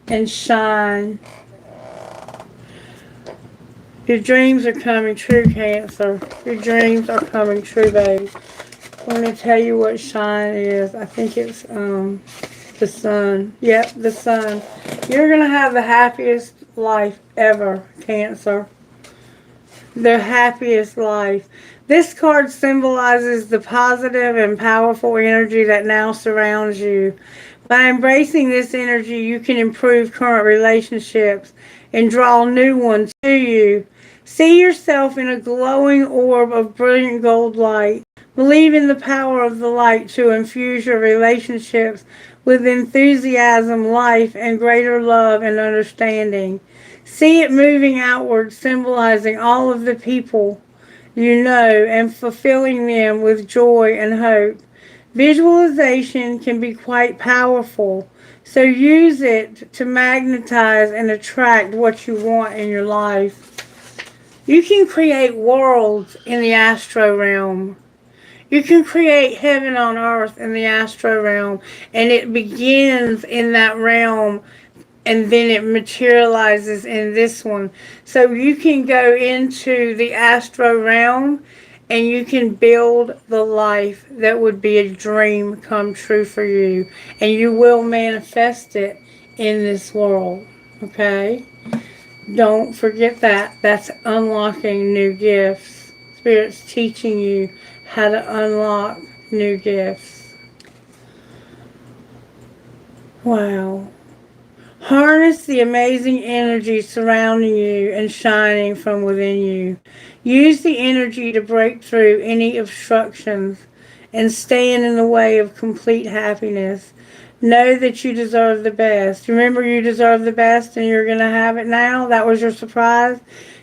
and shine. Your dreams are coming true, Cancer. Your dreams are coming true, baby. I'm going to tell you what shine is. I think it's the sun. Yep, the sun. You're going to have the happiest life ever, Cancer. The happiest life. This card symbolizes the positive and powerful energy that now surrounds you. By embracing this energy, you can improve current relationships and draw new ones to you. See yourself in a glowing orb of brilliant gold light. Believe in the power of the light to infuse your relationships with enthusiasm, life, and greater love and understanding. See it moving outward, symbolizing all of the people you know and fulfilling them with joy and hope. Visualization can be quite powerful, so use it to magnetize and attract what you want in your life. You can create worlds in the astro realm. You can create heaven on earth in the astro realm, and it begins in that realm and then it materializes in this one. So you can go into the astro realm and you can build the life that would be a dream come true for you, and you will manifest it in this world. Okay? Don't forget that. That's unlocking new gifts. Spirit's teaching you how to unlock new gifts. Wow. Harness the amazing energy surrounding you and shining from within you. Use the energy to break through any obstructions and stand in the way of complete happiness. Know that you deserve the best. Remember, you deserve the best and you're going to have it now. That was your surprise.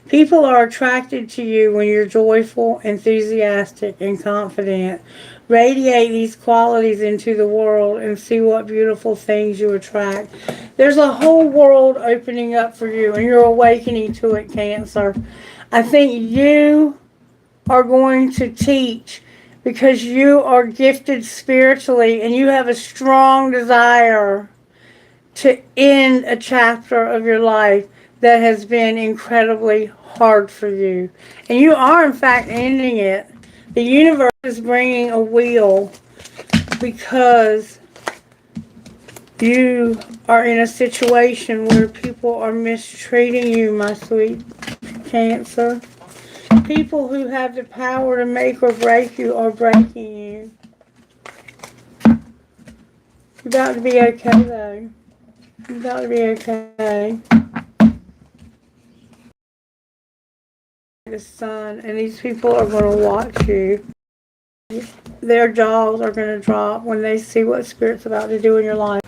People are attracted to you when you're joyful, enthusiastic, and confident. Radiate these qualities into the world and see what beautiful things you attract. There's a whole world opening up for you, and you're awakening to it, Cancer. I think you are going to teach because you are gifted spiritually and you have a strong desire to end a chapter of your life that has been incredibly hard for you. And you are, in fact, ending it. The universe is bringing a wheel because you are in a situation where people are mistreating you, my sweet Cancer. People who have the power to make or break you are breaking you. You're about to be okay, though. You're about to be okay. The sun, and these people are going to watch you. Their jaws are going to drop when they see what Spirit's about to do in your life.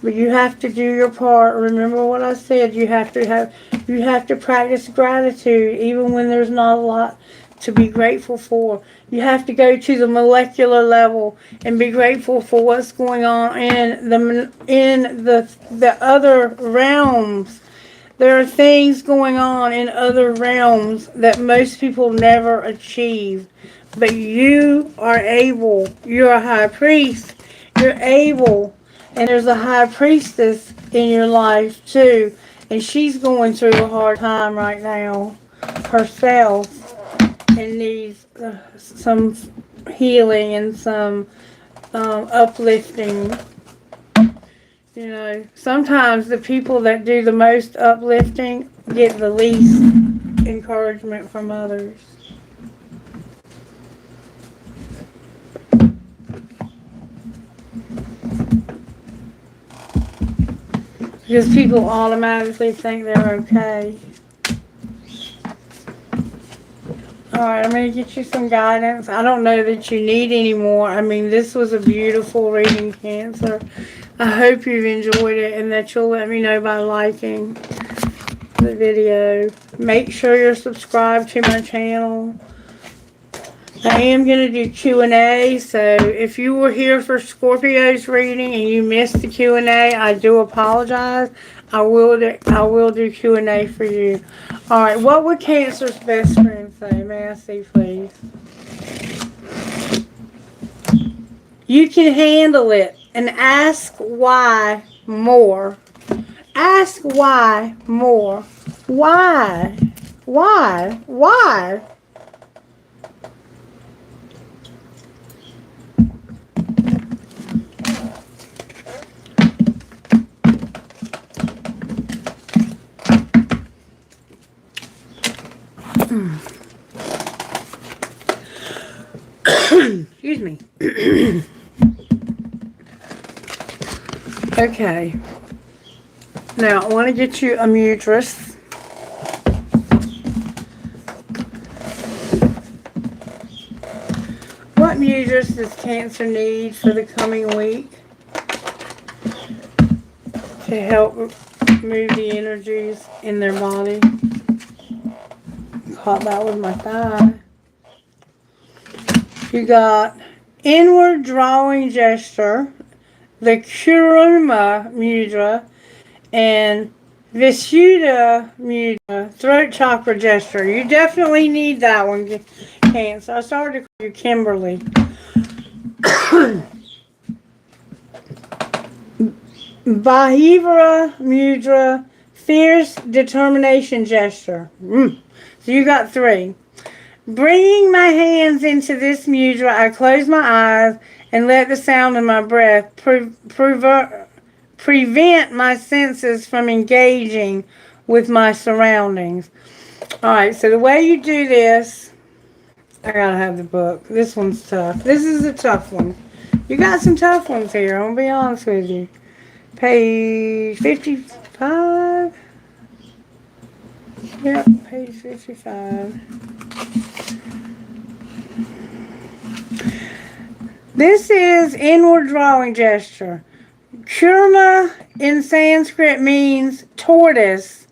But you have to do your part. Remember what I said. You have to practice gratitude even when there's not a lot to be grateful for. You have to go to the molecular level and be grateful for what's going on in the other realms. There are things going on in other realms that most people never achieve. But you are able. You're a high priest. You're able. And there's a high priestess in your life too. And she's going through a hard time right now herself and needs some healing and some uplifting. You know, sometimes the people that do the most uplifting get the least encouragement from others. Because people automatically think they're okay. Alright, I'm going to get you some guidance. I don't know that you need any more. I mean, this was a beautiful reading, Cancer. I hope you've enjoyed it and that you'll let me know by liking the video. Make sure you're subscribed to my channel. I am going to do Q&A, so if you were here for Scorpio's reading and you missed the Q&A, I do apologize. I will do Q&A for you. Alright, what would Cancer's best friend say? May I see, please? You can handle it and ask why more. Ask why more. Why? Why? Why? Excuse me. Okay. Now, I want to get you a mudras. What mudras does Cancer need for the coming week? to help move the energies in their body. Caught that with my thigh. You got inward drawing gesture, the Kuruma mudra, and Visuddha mudra, throat chakra gesture. You definitely need that one, Cancer. I started to call you Kimberly. Bahivara mudra, fierce determination gesture. So you got 3. Bringing my hands into this mudra, I close my eyes and let the sound of my breath prevent my senses from engaging with my surroundings. Alright, so the way you do this, I gotta have the book. This one's tough. This is a tough one. You got some tough ones here, I'm gonna be honest with you. Page 55. Yep, page 55. This is inward drawing gesture. Kurma in Sanskrit means tortoise,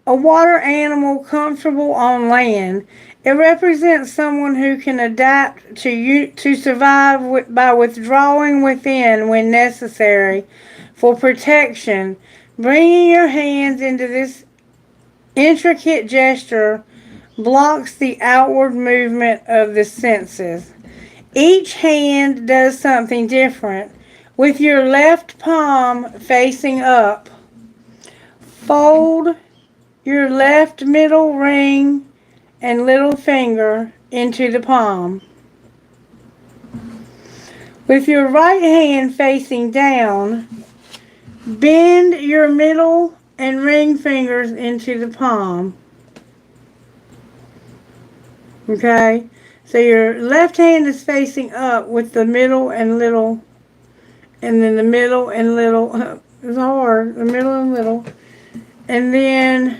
a water animal comfortable on land. It represents someone who can adapt to survive by withdrawing within when necessary for protection. Bringing your hands into this intricate gesture blocks the outward movement of the senses. Each hand does something different. With your left palm facing up, fold your left middle ring and little finger into the palm. With your right hand facing down, bend your middle and ring fingers into the palm. Okay? So your left hand is facing up with the middle and little, and then the middle and little, it's hard, the middle and little. And then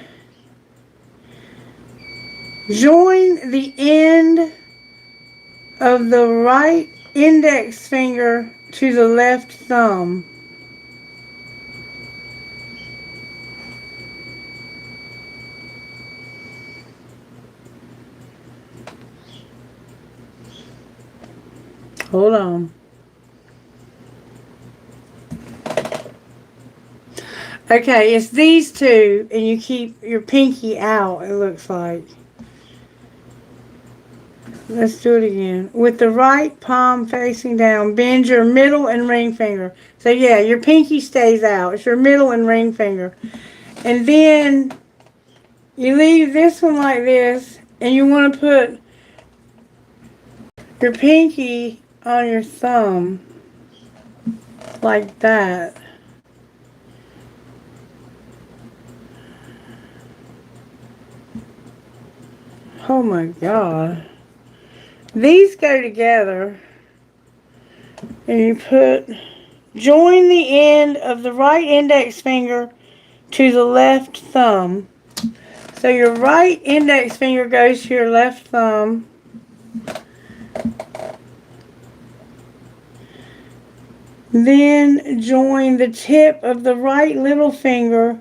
join the end of the right index finger to the left thumb. Hold on. Okay, it's these two, and you keep your pinky out, it looks like. Let's do it again. With the right palm facing down, bend your middle and ring finger. So yeah, your pinky stays out. It's your middle and ring finger. And then you leave this one like this, and you want to put your pinky on your thumb like that. Oh my God. These go together, and you join the end of the right index finger to the left thumb. So your right index finger goes to your left thumb. Then join the tip of the right little finger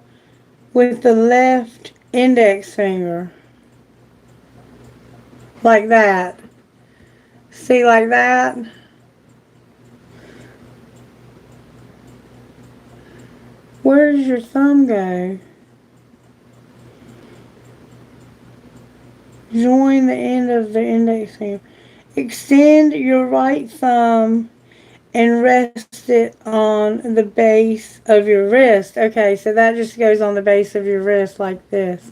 with the left index finger. Like that. See, like that? Where does your thumb go? Join the end of the index finger. Extend your right thumb and rest it on the base of your wrist. Okay, so that just goes on the base of your wrist like this.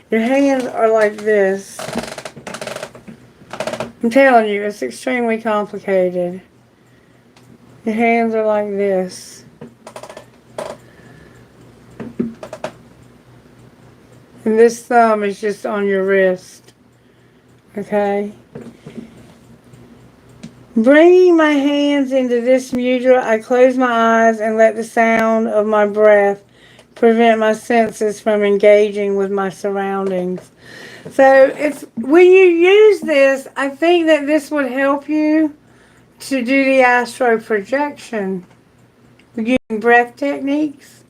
Your hands are like this. I'm telling you, it's extremely complicated. Your hands are like this. And this thumb is just on your wrist. Okay? Bringing my hands into this mudra, I close my eyes and let the sound of my breath prevent my senses from engaging with my surroundings. So it's when you use this, I think that this would help you to do the astral projection using breath techniques.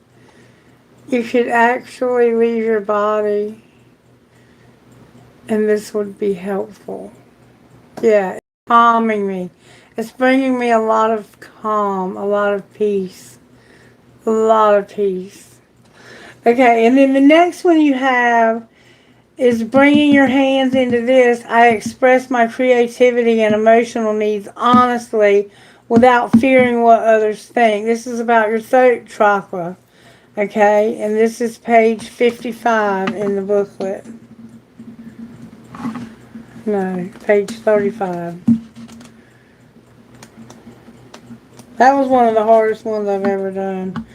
You could actually leave your body, and this would be helpful. Yeah, it's calming me. It's bringing me a lot of calm, a lot of peace. A lot of peace. Okay, and then the next one you have is bringing your hands into this. I express my creativity and emotional needs honestly without fearing what others think. This is about your throat chakra. Okay, and this is page 55 in the booklet. No, page 35. That was one of the hardest ones I've ever done.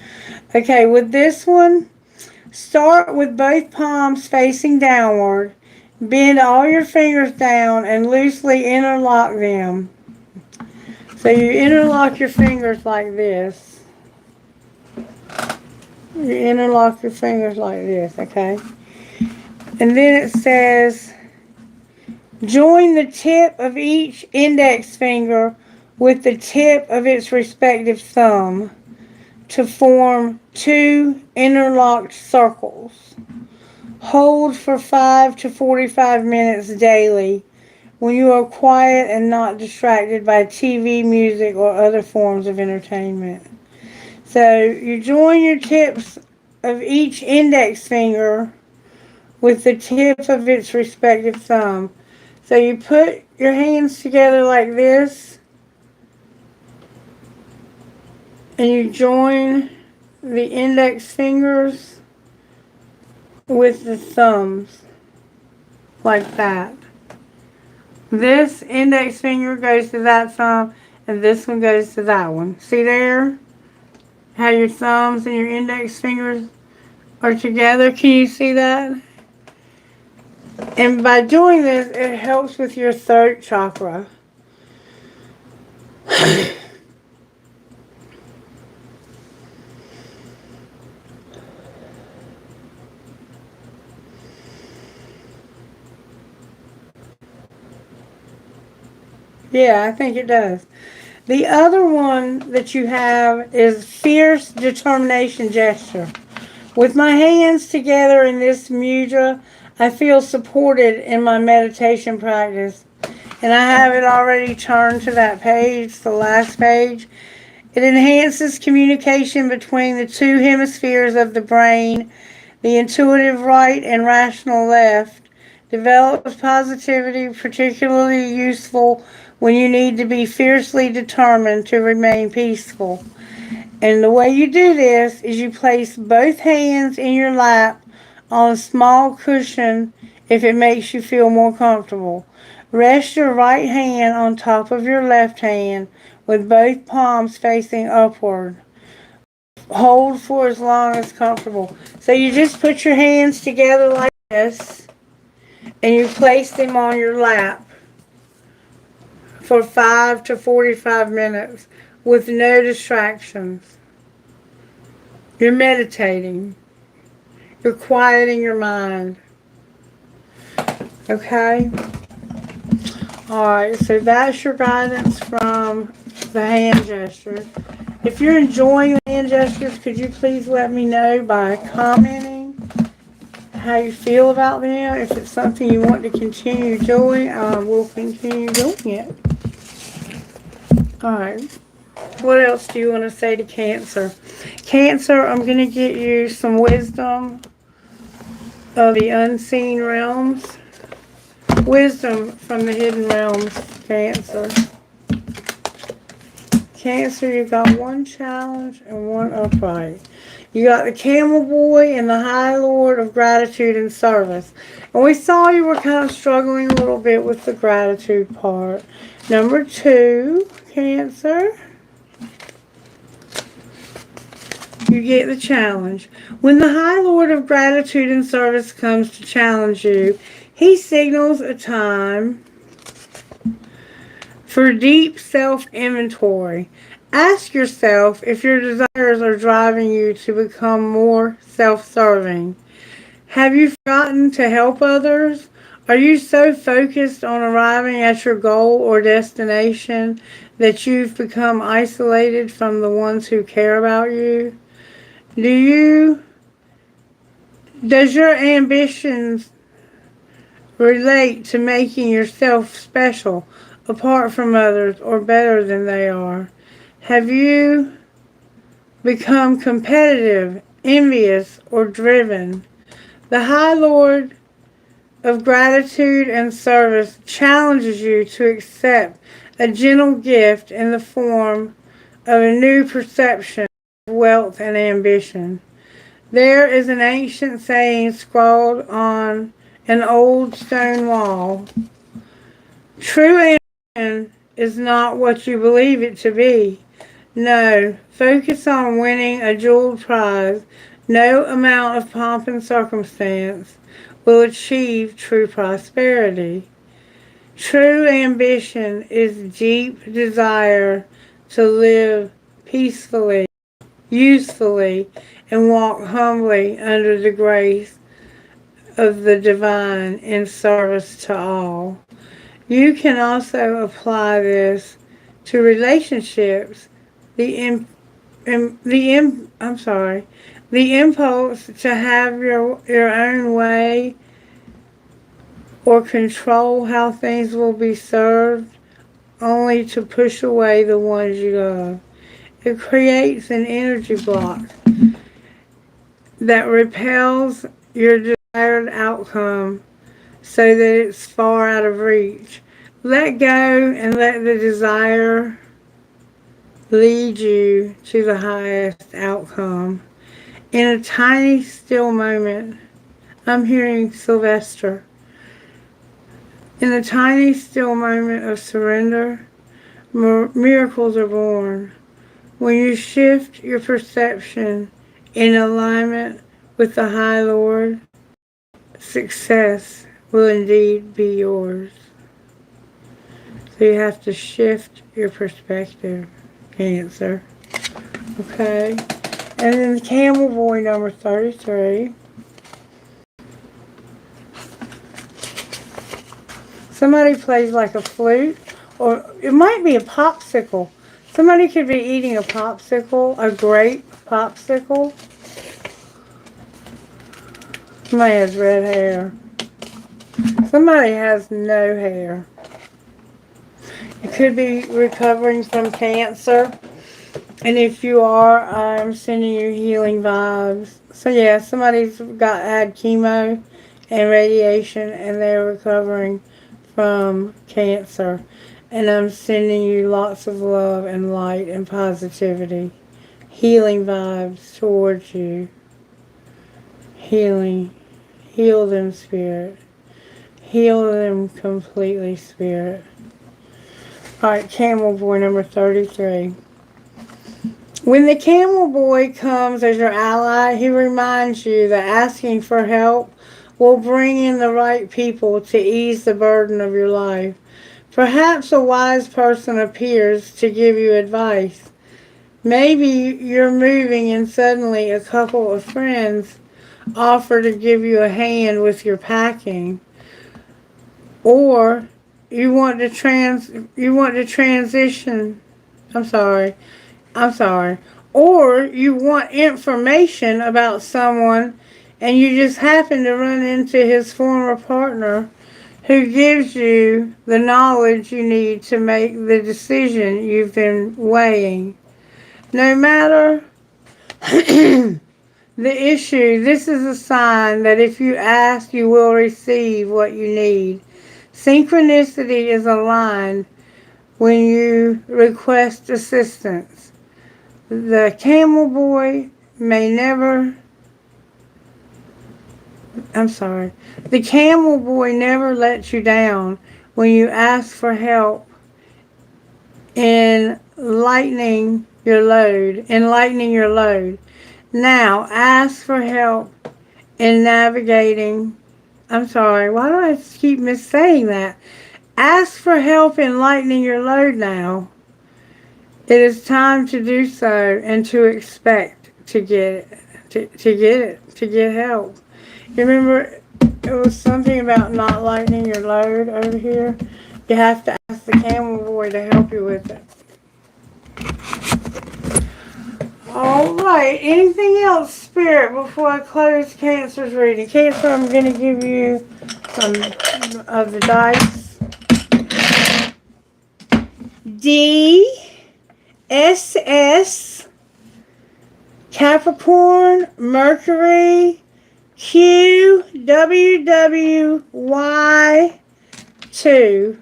Okay, with this one, start with both palms facing downward. Bend all your fingers down and loosely interlock them. So you interlock your fingers like this. You interlock your fingers like this, okay? And then it says, join the tip of each index finger with the tip of its respective thumb to form 2 interlocked circles. Hold for 5 to 45 minutes daily when you are quiet and not distracted by TV, music, or other forms of entertainment. So you join your tips of each index finger with the tip of its respective thumb. So you put your hands together like this, and you join the index fingers with the thumbs like that. This index finger goes to that thumb, and this one goes to that one. See there? How your thumbs and your index fingers are together. Can you see that? And by doing this, it helps with your throat chakra. Yeah, I think it does. The other one that you have is fierce determination gesture. With my hands together in this mudra, I feel supported in my meditation practice. And I have it already turned to that page, the last page. It enhances communication between the two hemispheres of the brain, the intuitive right and rational left. Develops positivity, particularly useful when you need to be fiercely determined to remain peaceful. And the way you do this is you place both hands in your lap on a small cushion if it makes you feel more comfortable. Rest your right hand on top of your left hand with both palms facing upward. Hold for as long as comfortable. So you just put your hands together like this, and you place them on your lap for 5 to 45 minutes with no distractions. You're meditating. You're quieting your mind. Okay? Alright, so that's your guidance from the hand gestures. If you're enjoying the hand gestures, could you please let me know by commenting how you feel about them? If it's something you want to continue doing, we'll continue doing it. Alright. What else do you want to say to Cancer? Cancer, I'm going to get you some wisdom of the unseen realms. Wisdom from the hidden realms, Cancer. Cancer, you got one challenge and one upright. You got the Camel Boy and the High Lord of Gratitude and Service. And we saw you were kind of struggling a little bit with the gratitude part. Number 2, Cancer. You get the challenge. When the High Lord of Gratitude and Service comes to challenge you, he signals a time for deep self-inventory. Ask yourself if your desires are driving you to become more self-serving. Have you forgotten to help others? Are you so focused on arriving at your goal or destination that you've become isolated from the ones who care about you? Do you Does your ambitions relate to making yourself special, apart from others, or better than they are? Have you become competitive, envious, or driven? The High Lord of Gratitude and Service challenges you to accept a gentle gift in the form of a new perception of wealth and ambition. There is an ancient saying scrawled on an old stone wall. True ambition is not what you believe it to be. No, focus on winning a jeweled prize. No amount of pomp and circumstance will achieve true prosperity. True ambition is deep desire to live peacefully, usefully, and walk humbly under the grace of the divine in service to all. You can also apply this to relationships. The impulse to have your own way or control how things will be served, only to push away the ones you love. It creates an energy block that repels your desired outcome so that it's far out of reach. Let go and let the desire lead you to the highest outcome. In a tiny, still moment, I'm hearing Sylvester. In a tiny, still moment of surrender, miracles are born. When you shift your perception in alignment with the High Lord, success will indeed be yours. So you have to shift your perspective, Cancer. Okay. And then the Camel Boy, number 33. Somebody plays like a flute, or it might be a popsicle. Somebody could be eating a popsicle, a grape popsicle. Somebody has red hair. Somebody has no hair. You could be recovering from cancer. And if you are, I'm sending you healing vibes. So yeah, somebody's had chemo and radiation and they're recovering from cancer. And I'm sending you lots of love and light and positivity. Healing vibes towards you. Healing. Heal them, Spirit. Heal them completely, Spirit. Alright, Camel Boy number 33. When the Camel Boy comes as your ally, he reminds you that asking for help will bring in the right people to ease the burden of your life. Perhaps a wise person appears to give you advice. Maybe you're moving and suddenly a couple of friends offer to give you a hand with your packing. Or you want to transition. I'm sorry. Or you want information about someone and you just happen to run into his former partner who gives you the knowledge you need to make the decision you've been weighing. No matter the issue, this is a sign that if you ask, you will receive what you need. Synchronicity is aligned when you request assistance. The Camel Boy The Camel Boy never lets you down when you ask for help in lightening your load. Now, ask for help in navigating. Why do I keep missaying that? Ask for help in lightening your load now. It is time to do so and to expect to get help. You remember it was something about not lightening your load over here? You have to ask the Camel Boy to help you with it. Alright, anything else, Spirit, before I close Cancer's reading? Cancer, I'm going to give you some of the dice. D, S, S, Capricorn, Mercury, Q, W, W, Y, 2.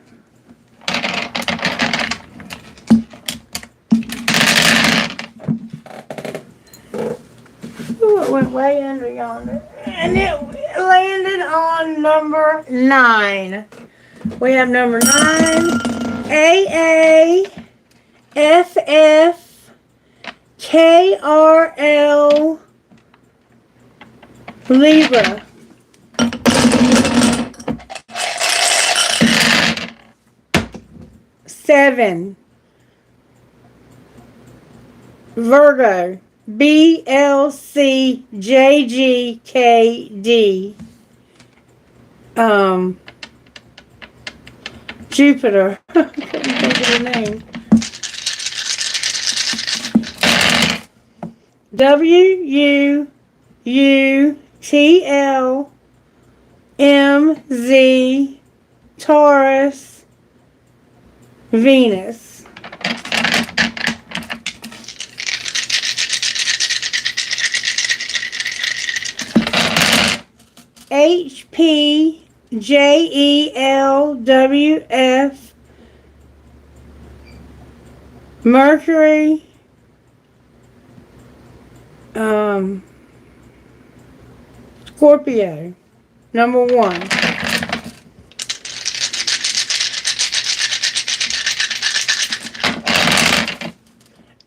Ooh, it went way under yonder. And it landed on number 9. We have number 9, AA, FF, KRL, Libra. Seven, Virgo, BLCJGKD. Jupiter. I couldn't think of the name. WUUTLMZ, Taurus, Venus. HPJELWF, Mercury, Scorpio, number 1.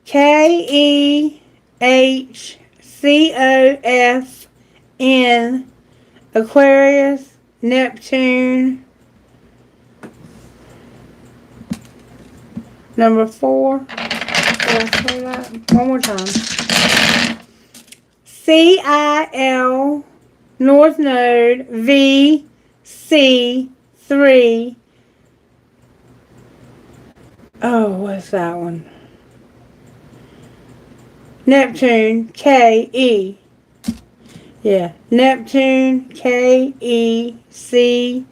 KEHCOFN, Aquarius, Neptune, number 4. Did I say that? One more time. CIL, North Node, VC3. Oh, what's that one? Neptune, KE. Yeah, Neptune, KECLIVC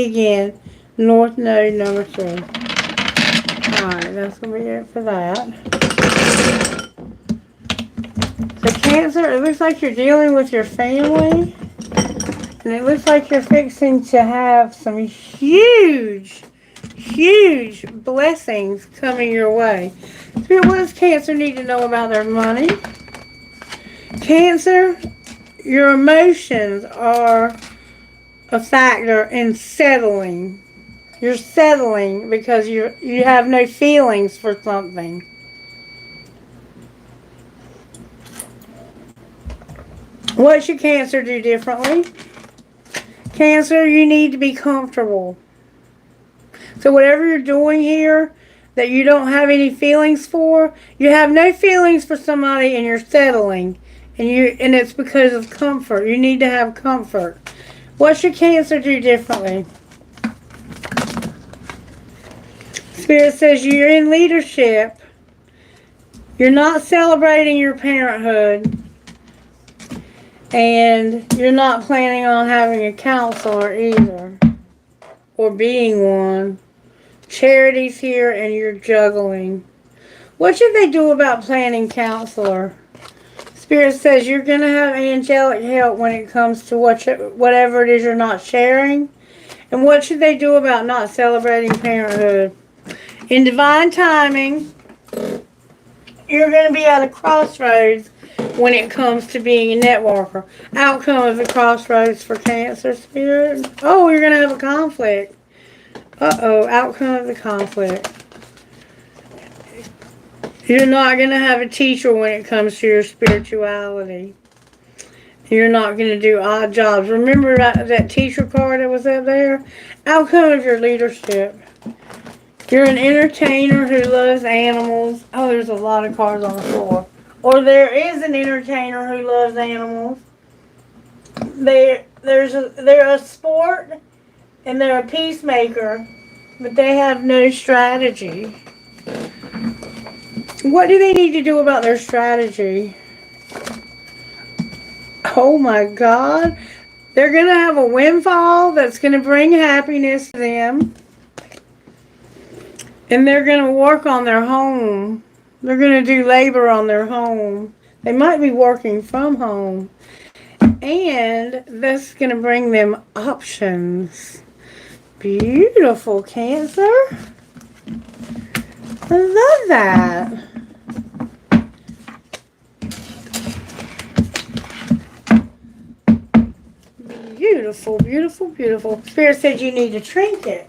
again, North Node, number 3. Alright, that's going to be it for that. So Cancer, it looks like you're dealing with your family. And it looks like you're fixing to have some huge blessings coming your way. Spirit, what does Cancer need to know about their money? Cancer, your emotions are a factor in settling. You're settling because you have no feelings for something. What should Cancer do differently? Cancer, you need to be comfortable. So whatever you're doing here that you don't have any feelings for, you have no feelings for somebody and you're settling. And it's because of comfort. You need to have comfort. What should Cancer do differently? Spirit says you're in leadership. You're not celebrating your parenthood. And you're not planning on having a counselor either. Or being one. Charity's here and you're juggling. What should they do about planning counselor? Spirit says you're going to have angelic help when it comes to whatever it is you're not sharing. And what should they do about not celebrating parenthood? In divine timing, you're going to be at a crossroads when it comes to being a networker. Outcome of the crossroads for Cancer, Spirit. Oh, you're going to have a conflict. Uh-oh, outcome of the conflict. You're not going to have a teacher when it comes to your spirituality. You're not going to do odd jobs. Remember that teacher card that was up there? Outcome of your leadership. You're an entertainer who loves animals. Oh, there's a lot of cards on the floor. Or there is an entertainer who loves animals. They're a sport and they're a peacemaker, but they have no strategy. What do they need to do about their strategy? Oh my God. They're going to have a windfall that's going to bring happiness to them. And they're going to work on their home. They're going to do labor on their home. They might be working from home. And that's going to bring them options. Beautiful, Cancer. I love that. Beautiful, beautiful, beautiful. Spirit said you need a trinket.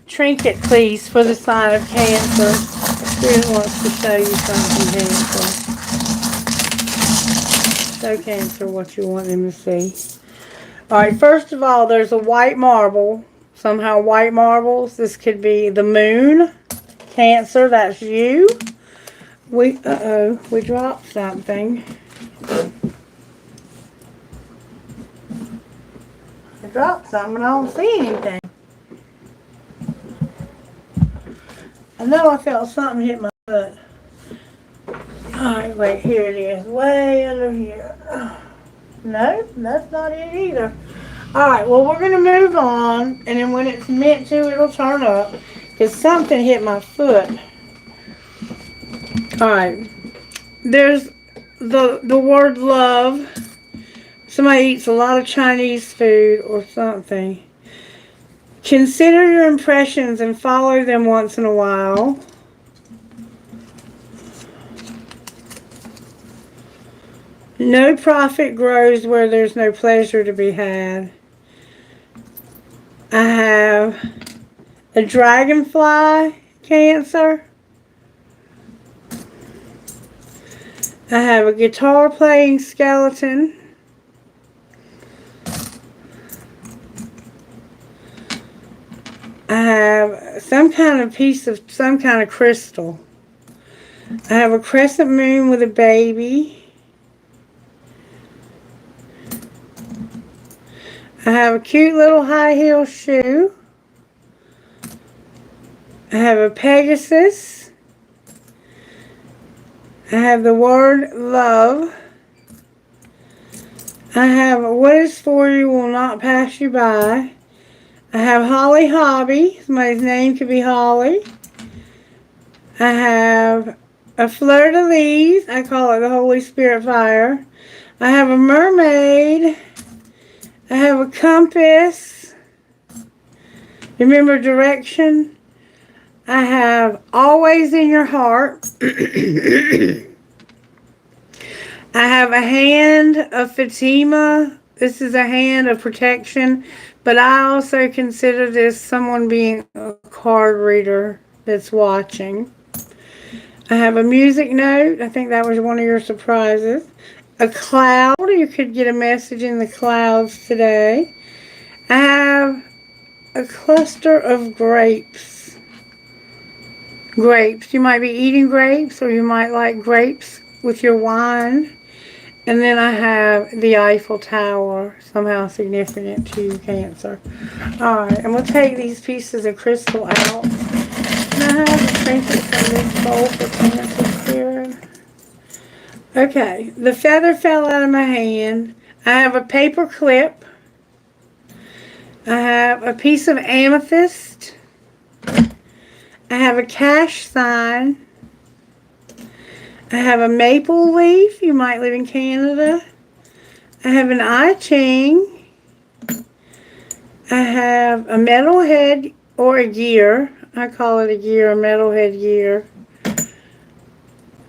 Trinket, please, for the sign of Cancer. Spirit wants to show you something, Cancer. Show Cancer what you want them to see. Alright, first of all, there's a white marble. Somehow white marbles. This could be the moon. Cancer, that's you. We dropped something. I dropped something and I don't see anything. I know I felt something hit my foot. Alright, wait, here it is. Way under here. No, that's not it either. Alright, well, we're going to move on. And then when it's meant to, it'll turn up. Because something hit my foot. Alright. There's the word love. Somebody eats a lot of Chinese food or something. Consider your impressions and follow them once in a while. No profit grows where there's no pleasure to be had. I have a dragonfly, Cancer. I have a guitar playing skeleton. I have some kind of piece of some kind of crystal. I have a crescent moon with a baby. I have a cute little high heel shoe. I have a Pegasus. I have the word love. I have what is for you will not pass you by. I have Holly Hobby. Somebody's name could be Holly. I have a fleur de lis. I call it the Holy Spirit fire. I have a mermaid. I have a compass. Remember direction. I have always in your heart. I have a hand of Fatima. This is a hand of protection. But I also consider this someone being a card reader that's watching. I have a music note. I think that was one of your surprises. A cloud. You could get a message in the clouds today. I have a cluster of grapes. Grapes. You might be eating grapes or you might like grapes with your wine. And then I have the Eiffel Tower, somehow significant to you, Cancer. Alright, and we'll take these pieces of crystal out. And I have a trinket from this bowl for Cancer Spirit. Okay, the feather fell out of my hand. I have a paper clip. I have a piece of amethyst. I have a cash sign. I have a maple leaf. You might live in Canada. I have an I Ching. I have a metalhead or a gear. I call it a gear, a metalhead gear.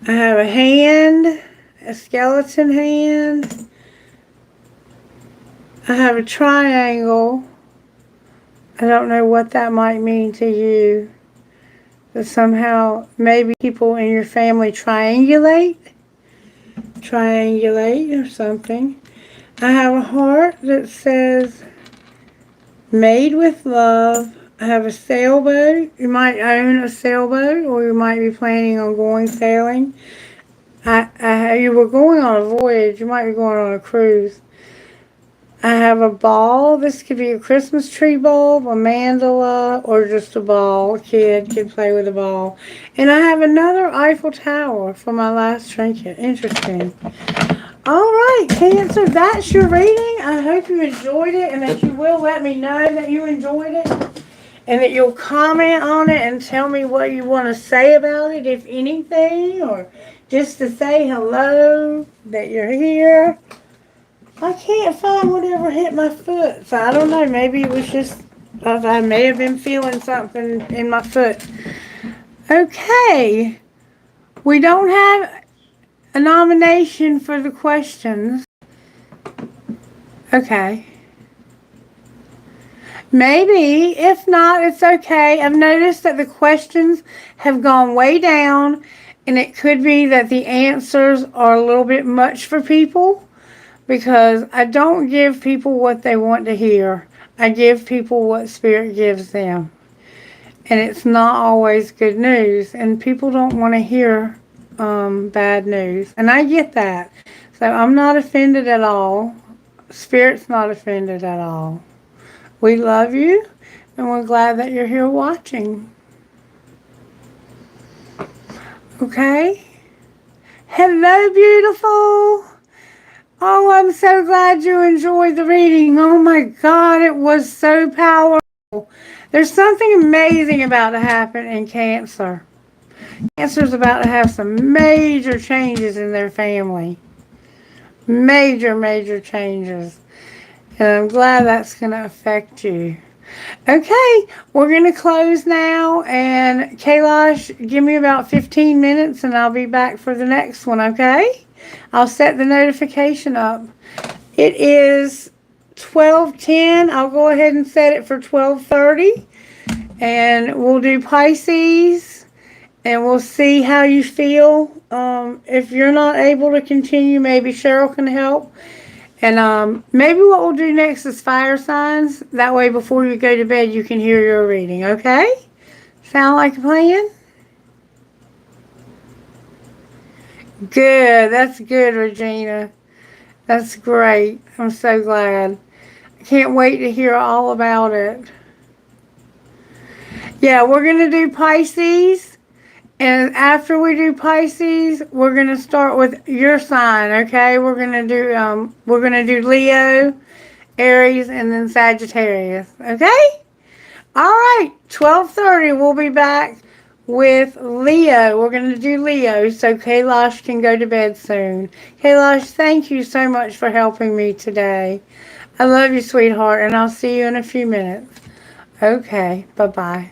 I have a hand, a skeleton hand. I have a triangle. I don't know what that might mean to you. But somehow, maybe people in your family triangulate or something. I have a heart that says, made with love. I have a sailboat. You might own a sailboat or you might be planning on going sailing. You were going on a voyage. You might be going on a cruise. I have a ball. This could be a Christmas tree bulb, a mandala, or just a ball. A kid can play with a ball. And I have another Eiffel Tower for my last trinket. Interesting. All right, Cancer, that's your reading. I hope you enjoyed it and that you will let me know that you enjoyed it and that you'll comment on it and tell me what you want to say about it, if anything, or just to say hello, that you're here. I can't find whatever hit my foot, so I don't know. Maybe it was just, I may have been feeling something in my foot. Okay, we don't have a nomination for the questions. Okay. Maybe. If not, it's okay. I've noticed that the questions have gone way down, and it could be that the answers are a little bit much for people. Because I don't give people what they want to hear. I give people what Spirit gives them. And it's not always good news. And people don't want to hear bad news. And I get that. So I'm not offended at all. Spirit's not offended at all. We love you. And we're glad that you're here watching. Okay? Hello, beautiful. Oh, I'm so glad you enjoyed the reading. Oh my God, it was so powerful. There's something amazing about to happen in Cancer. Cancer's about to have some major changes in their family. Major changes. And I'm glad that's going to affect you. Okay, we're going to close now. And Kailash, give me about 15 minutes and I'll be back for the next one, okay? I'll set the notification up. It is 12:10. I'll go ahead and set it for 12:30. And we'll do Pisces. And we'll see how you feel. If you're not able to continue, maybe Cheryl can help. And maybe what we'll do next is fire signs. That way before you go to bed, you can hear your reading, okay? Sound like a plan? Good. That's good, Regina. That's great. I'm so glad. I can't wait to hear all about it. Yeah, we're going to do Pisces. And after we do Pisces, we're going to start with your sign, okay? We're going to do Leo, Aries, and then Sagittarius, okay? All right, 12:30, we'll be back with Leo. We're going to do Leo so Kailash can go to bed soon. Kailash, thank you so much for helping me today. I love you, sweetheart, and I'll see you in a few minutes. Okay, bye-bye.